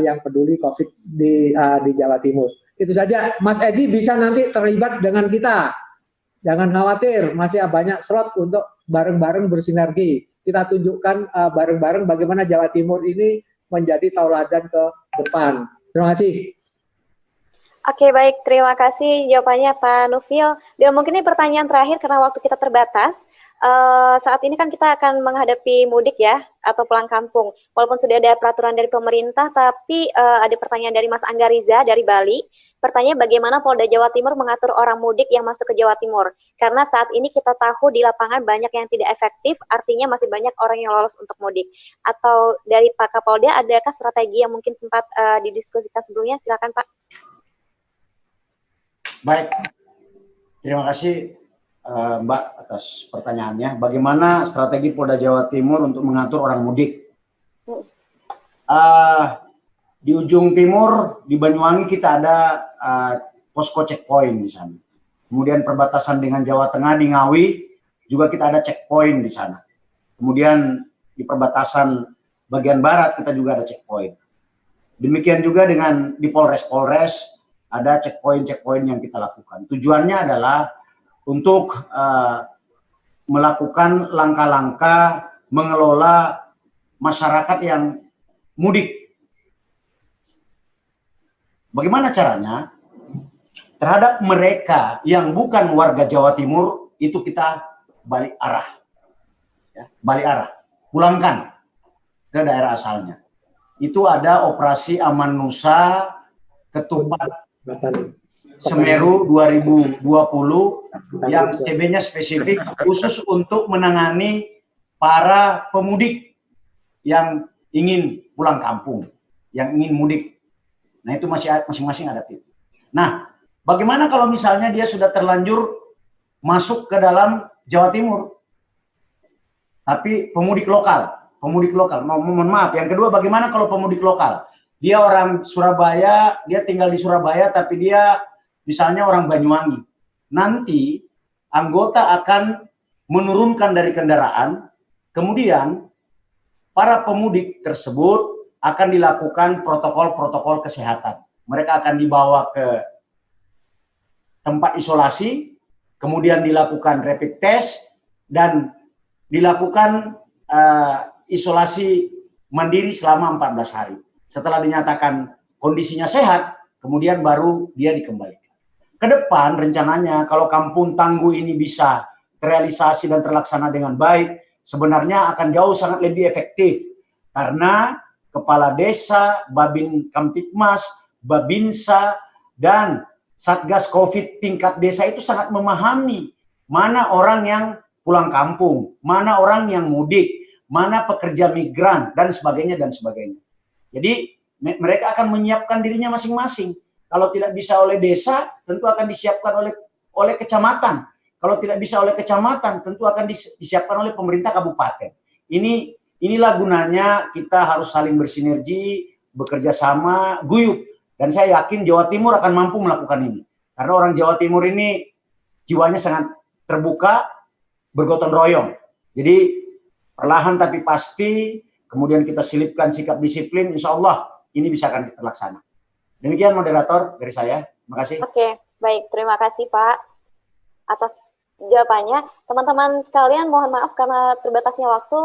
yang peduli COVID di Jawa Timur. Itu saja, Mas Edi bisa nanti terlibat dengan kita. Jangan khawatir, masih banyak slot untuk bareng-bareng bersinergi. Kita tunjukkan bareng-bareng bagaimana Jawa Timur ini menjadi tauladan ke depan. Terima kasih. Oke, baik. Terima kasih jawabannya Pak Nufil. Dan mungkin ini pertanyaan terakhir karena waktu kita terbatas. Saat ini kan kita akan menghadapi mudik ya, atau pulang kampung. Walaupun sudah ada peraturan dari pemerintah, tapi ada pertanyaan dari Mas Angga Riza dari Bali. Pertanyaan bagaimana Polda Jawa Timur mengatur orang mudik yang masuk ke Jawa Timur? Karena saat ini kita tahu di lapangan banyak yang tidak efektif, artinya masih banyak orang yang lolos untuk mudik. Atau dari Pak Kapolda, adakah strategi yang mungkin sempat didiskusikan sebelumnya? Silakan Pak. Baik, terima kasih Mbak atas pertanyaannya. Bagaimana strategi Polda Jawa Timur untuk mengatur orang mudik? Di ujung timur, di Banyuwangi kita ada posko checkpoint di sana. Kemudian perbatasan dengan Jawa Tengah di Ngawi juga kita ada checkpoint di sana. Kemudian di perbatasan bagian barat kita juga ada checkpoint. Demikian juga dengan di Polres-Polres ada checkpoint-checkpoint yang kita lakukan. Tujuannya adalah untuk melakukan langkah-langkah mengelola masyarakat yang mudik. Bagaimana caranya? Terhadap mereka yang bukan warga Jawa Timur, itu kita balik arah. Ya, balik arah. Pulangkan ke daerah asalnya. Itu ada operasi Aman Nusa Ketupat Semeru 2020 yang CB-nya spesifik khusus untuk menangani para pemudik yang ingin pulang kampung, yang ingin mudik. Nah, itu masing-masing ada tim. Nah, bagaimana kalau misalnya dia sudah terlanjur masuk ke dalam Jawa Timur, tapi pemudik lokal, mohon maaf. Yang kedua, bagaimana kalau pemudik lokal? Dia orang Surabaya, dia tinggal di Surabaya, tapi dia misalnya orang Banyuwangi. Nanti anggota akan menurunkan dari kendaraan, kemudian para pemudik tersebut akan dilakukan protokol-protokol kesehatan. Mereka akan dibawa ke tempat isolasi, kemudian dilakukan rapid test, dan dilakukan isolasi mandiri selama 14 hari. Setelah dinyatakan kondisinya sehat, kemudian baru dia dikembalikan. ke depan rencananya kalau kampung tangguh ini bisa terrealisasi dan terlaksana dengan baik, sebenarnya akan jauh sangat lebih efektif. Karena kepala desa, Babin Kamtipmas, Babinsa, dan Satgas COVID tingkat desa itu sangat memahami mana orang yang pulang kampung, mana orang yang mudik, mana pekerja migran, dan sebagainya, dan sebagainya. Jadi mereka akan menyiapkan dirinya masing-masing. Kalau tidak bisa oleh desa, tentu akan disiapkan oleh kecamatan. Kalau tidak bisa oleh kecamatan, tentu akan disiapkan oleh pemerintah kabupaten. Inilah gunanya kita harus saling bersinergi, bekerja sama, guyup. Dan saya yakin Jawa Timur akan mampu melakukan ini. Karena orang Jawa Timur ini jiwanya sangat terbuka, bergotong royong. Jadi perlahan tapi pasti, kemudian kita selipkan sikap disiplin, insya Allah ini bisa akan terlaksana. Demikian moderator dari saya. Terima kasih. Oke, baik. Terima kasih Pak atas jawabannya. Teman-teman sekalian, mohon maaf karena terbatasnya waktu,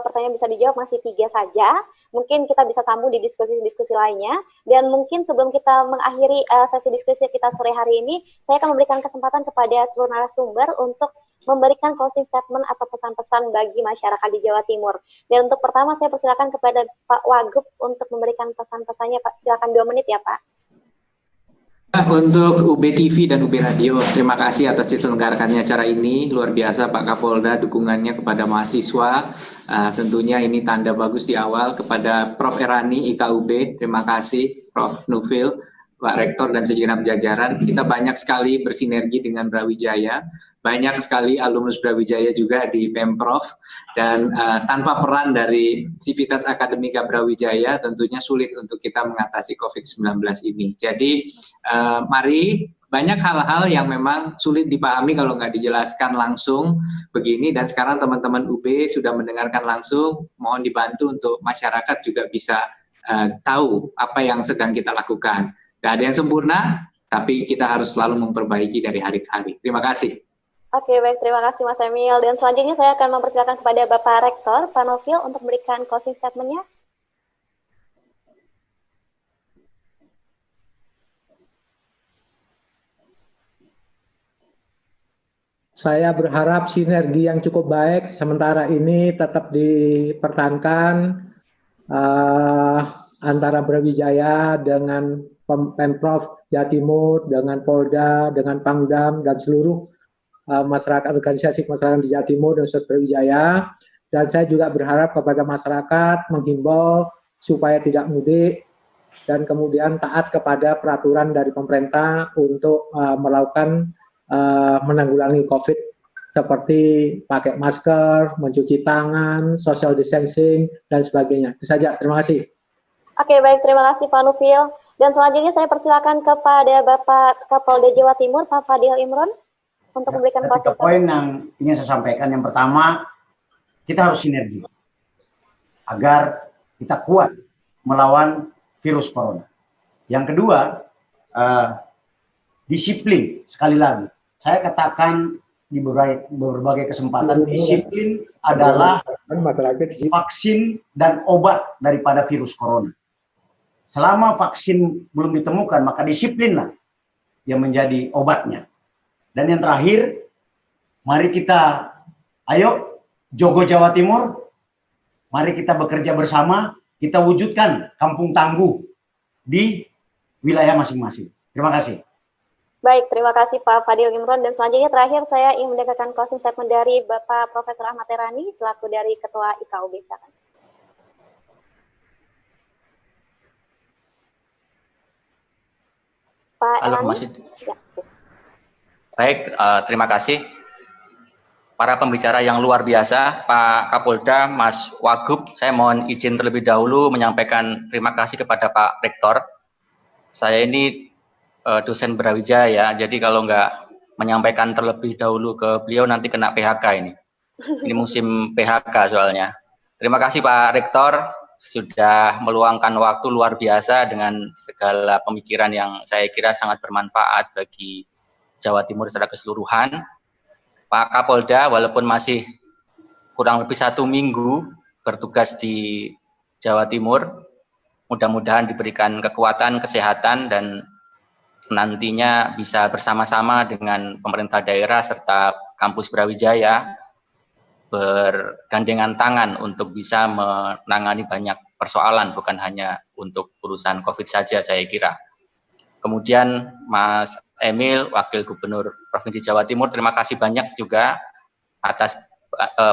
pertanyaan bisa dijawab masih 3 saja. Mungkin kita bisa sambung di diskusi-diskusi lainnya. Dan mungkin sebelum kita mengakhiri sesi diskusi kita sore hari ini, saya akan memberikan kesempatan kepada seluruh narasumber untuk memberikan closing statement atau pesan-pesan bagi masyarakat di Jawa Timur. Dan untuk pertama, saya persilakan kepada Pak Wagub untuk memberikan pesan-pesannya. Pak, silakan 2 menit ya Pak. Untuk UB TV dan UB Radio, terima kasih atas diselenggarakannya acara ini. Luar biasa Pak Kapolda dukungannya kepada mahasiswa. Tentunya ini tanda bagus di awal. Kepada Prof. Erani IKUB, terima kasih Prof. Nufil, Pak Rektor dan segenap jajaran. Kita banyak sekali bersinergi dengan Brawijaya. Banyak sekali alumnus Brawijaya juga di Pemprov, dan tanpa peran dari Civitas Akademika Brawijaya tentunya sulit untuk kita mengatasi COVID-19 ini. Jadi mari, banyak hal-hal yang memang sulit dipahami kalau nggak dijelaskan langsung begini, dan sekarang teman-teman UB sudah mendengarkan langsung, mohon dibantu untuk masyarakat juga bisa tahu apa yang sedang kita lakukan. Nggak ada yang sempurna, tapi kita harus selalu memperbaiki dari hari ke hari. Terima kasih. Oke, baik. Terima kasih Mas Emil. Dan selanjutnya saya akan mempersilakan kepada Bapak Rektor, Pak Nufil, untuk memberikan closing statement-nya. Saya berharap sinergi yang cukup baik sementara ini tetap dipertahankan antara Brawijaya dengan Pemprov Jawa Timur, dengan Polda, dengan Pangdam, dan seluruh masyarakat, organisasi masyarakat di Jawa Timur dan Universitas Brawijaya. Dan saya juga berharap kepada masyarakat menghimbau supaya tidak mudik dan kemudian taat kepada peraturan dari pemerintah untuk melakukan menanggulangi COVID seperti pakai masker, mencuci tangan, social distancing, dan sebagainya. Itu saja. Terima kasih. Oke, baik. Terima kasih Pak Nufil. Dan selanjutnya saya persilakan kepada Bapak Kapolda Jawa Timur, Pak Fadil Imron, untuk memberikan closing poin yang ingin saya sampaikan. Yang pertama, kita harus sinergi agar kita kuat melawan virus corona. Yang kedua, disiplin. Sekali lagi, saya katakan di berbagai kesempatan, disiplin adalah vaksin dan obat daripada virus corona. Selama vaksin belum ditemukan, maka disiplinlah yang menjadi obatnya. Dan yang terakhir, mari kita, ayo Jogo Jawa Timur, mari kita bekerja bersama, kita wujudkan kampung tangguh di wilayah masing-masing. Terima kasih. Baik, terima kasih Pak Fadil Imron. Dan selanjutnya terakhir saya ingin mendengarkan closing statement dari Bapak Profesor Ahmad Erani selaku dari Ketua IKUB. Pak Erani. Halo, ya. Baik, terima kasih para pembicara yang luar biasa, Pak Kapolda, Mas Wagub. Saya mohon izin terlebih dahulu menyampaikan terima kasih kepada Pak Rektor. Saya ini dosen Brawijaya, jadi kalau nggak menyampaikan terlebih dahulu ke beliau nanti kena PHK ini. Ini musim PHK soalnya. Terima kasih Pak Rektor sudah meluangkan waktu luar biasa dengan segala pemikiran yang saya kira sangat bermanfaat bagi Jawa Timur secara keseluruhan. Pak Kapolda, walaupun masih kurang lebih 1 minggu bertugas di Jawa Timur, mudah-mudahan diberikan kekuatan, kesehatan, dan nantinya bisa bersama-sama dengan pemerintah daerah serta kampus Brawijaya bergandengan tangan untuk bisa menangani banyak persoalan, bukan hanya untuk urusan COVID saja saya kira. Kemudian Mas Emil, Wakil Gubernur Provinsi Jawa Timur, terima kasih banyak juga atas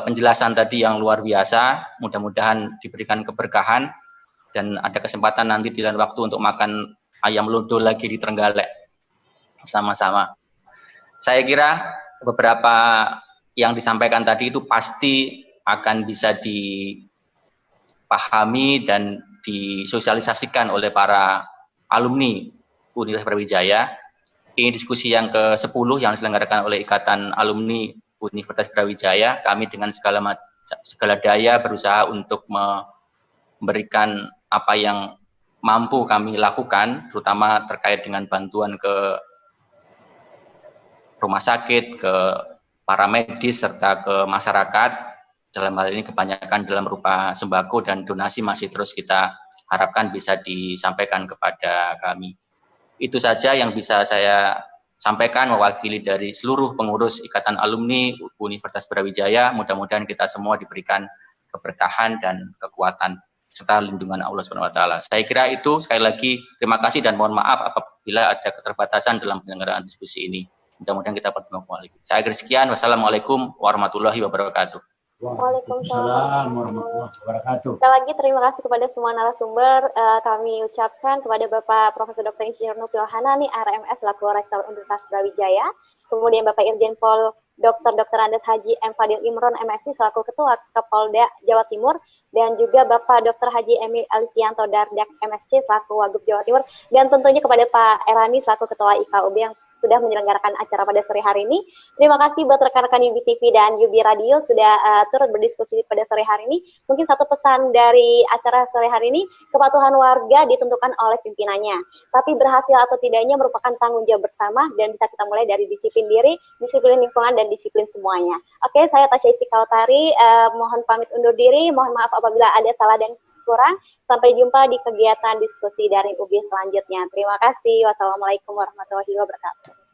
penjelasan tadi yang luar biasa. Mudah-mudahan diberikan keberkahan dan ada kesempatan nanti di lain waktu untuk makan ayam lodo lagi di Trenggalek bersama-sama. Saya kira beberapa yang disampaikan tadi itu pasti akan bisa dipahami dan disosialisasikan oleh para alumni Universitas Brawijaya. Ini diskusi yang ke-10 yang diselenggarakan oleh Ikatan Alumni Universitas Brawijaya. Kami dengan segala daya berusaha untuk memberikan apa yang mampu kami lakukan, terutama terkait dengan bantuan ke rumah sakit, ke para medis, serta ke masyarakat. Dalam hal ini kebanyakan dalam berupa sembako dan donasi masih terus kita harapkan bisa disampaikan kepada kami. Itu saja yang bisa saya sampaikan mewakili dari seluruh pengurus Ikatan Alumni Universitas Brawijaya. Mudah-mudahan kita semua diberikan keberkahan dan kekuatan serta lindungan Allah SWT. Saya kira itu. Sekali lagi terima kasih dan mohon maaf apabila ada keterbatasan dalam penyelenggaraan diskusi ini. Mudah-mudahan kita bertemu kembali. Saya akhir sekian. Wassalamualaikum warahmatullahi wabarakatuh. Waalaikumsalam warahmatullahi wabarakatuh. Sekali lagi terima kasih kepada semua narasumber. Kami ucapkan kepada Bapak Profesor Dr. Insinyur Nufil Hanani, RMS selaku Rektor Universitas Brawijaya, kemudian Bapak Irjen Pol Dr. Andes Haji M. Fadil Imron, MSI selaku Ketua Kapolda Jawa Timur, dan juga Bapak Dr. Haji Emil Alifianto Dardak, MSC selaku Wagub Jawa Timur, dan tentunya kepada Pak Erani selaku Ketua IKUB yang sudah menyelenggarakan acara pada sore hari ini. Terima kasih buat rekan-rekan UB TV dan UB Radio sudah turut berdiskusi pada sore hari ini. Mungkin satu pesan dari acara sore hari ini, kepatuhan warga ditentukan oleh pimpinannya. Tapi berhasil atau tidaknya merupakan tanggung jawab bersama dan bisa kita mulai dari disiplin diri, disiplin lingkungan, dan disiplin semuanya. Oke, saya Tasya Istiqautari, mohon pamit undur diri. Mohon maaf apabila ada salah dan kurang. Sampai jumpa di kegiatan diskusi dari UB selanjutnya. Terima kasih. Wassalamualaikum warahmatullahi wabarakatuh.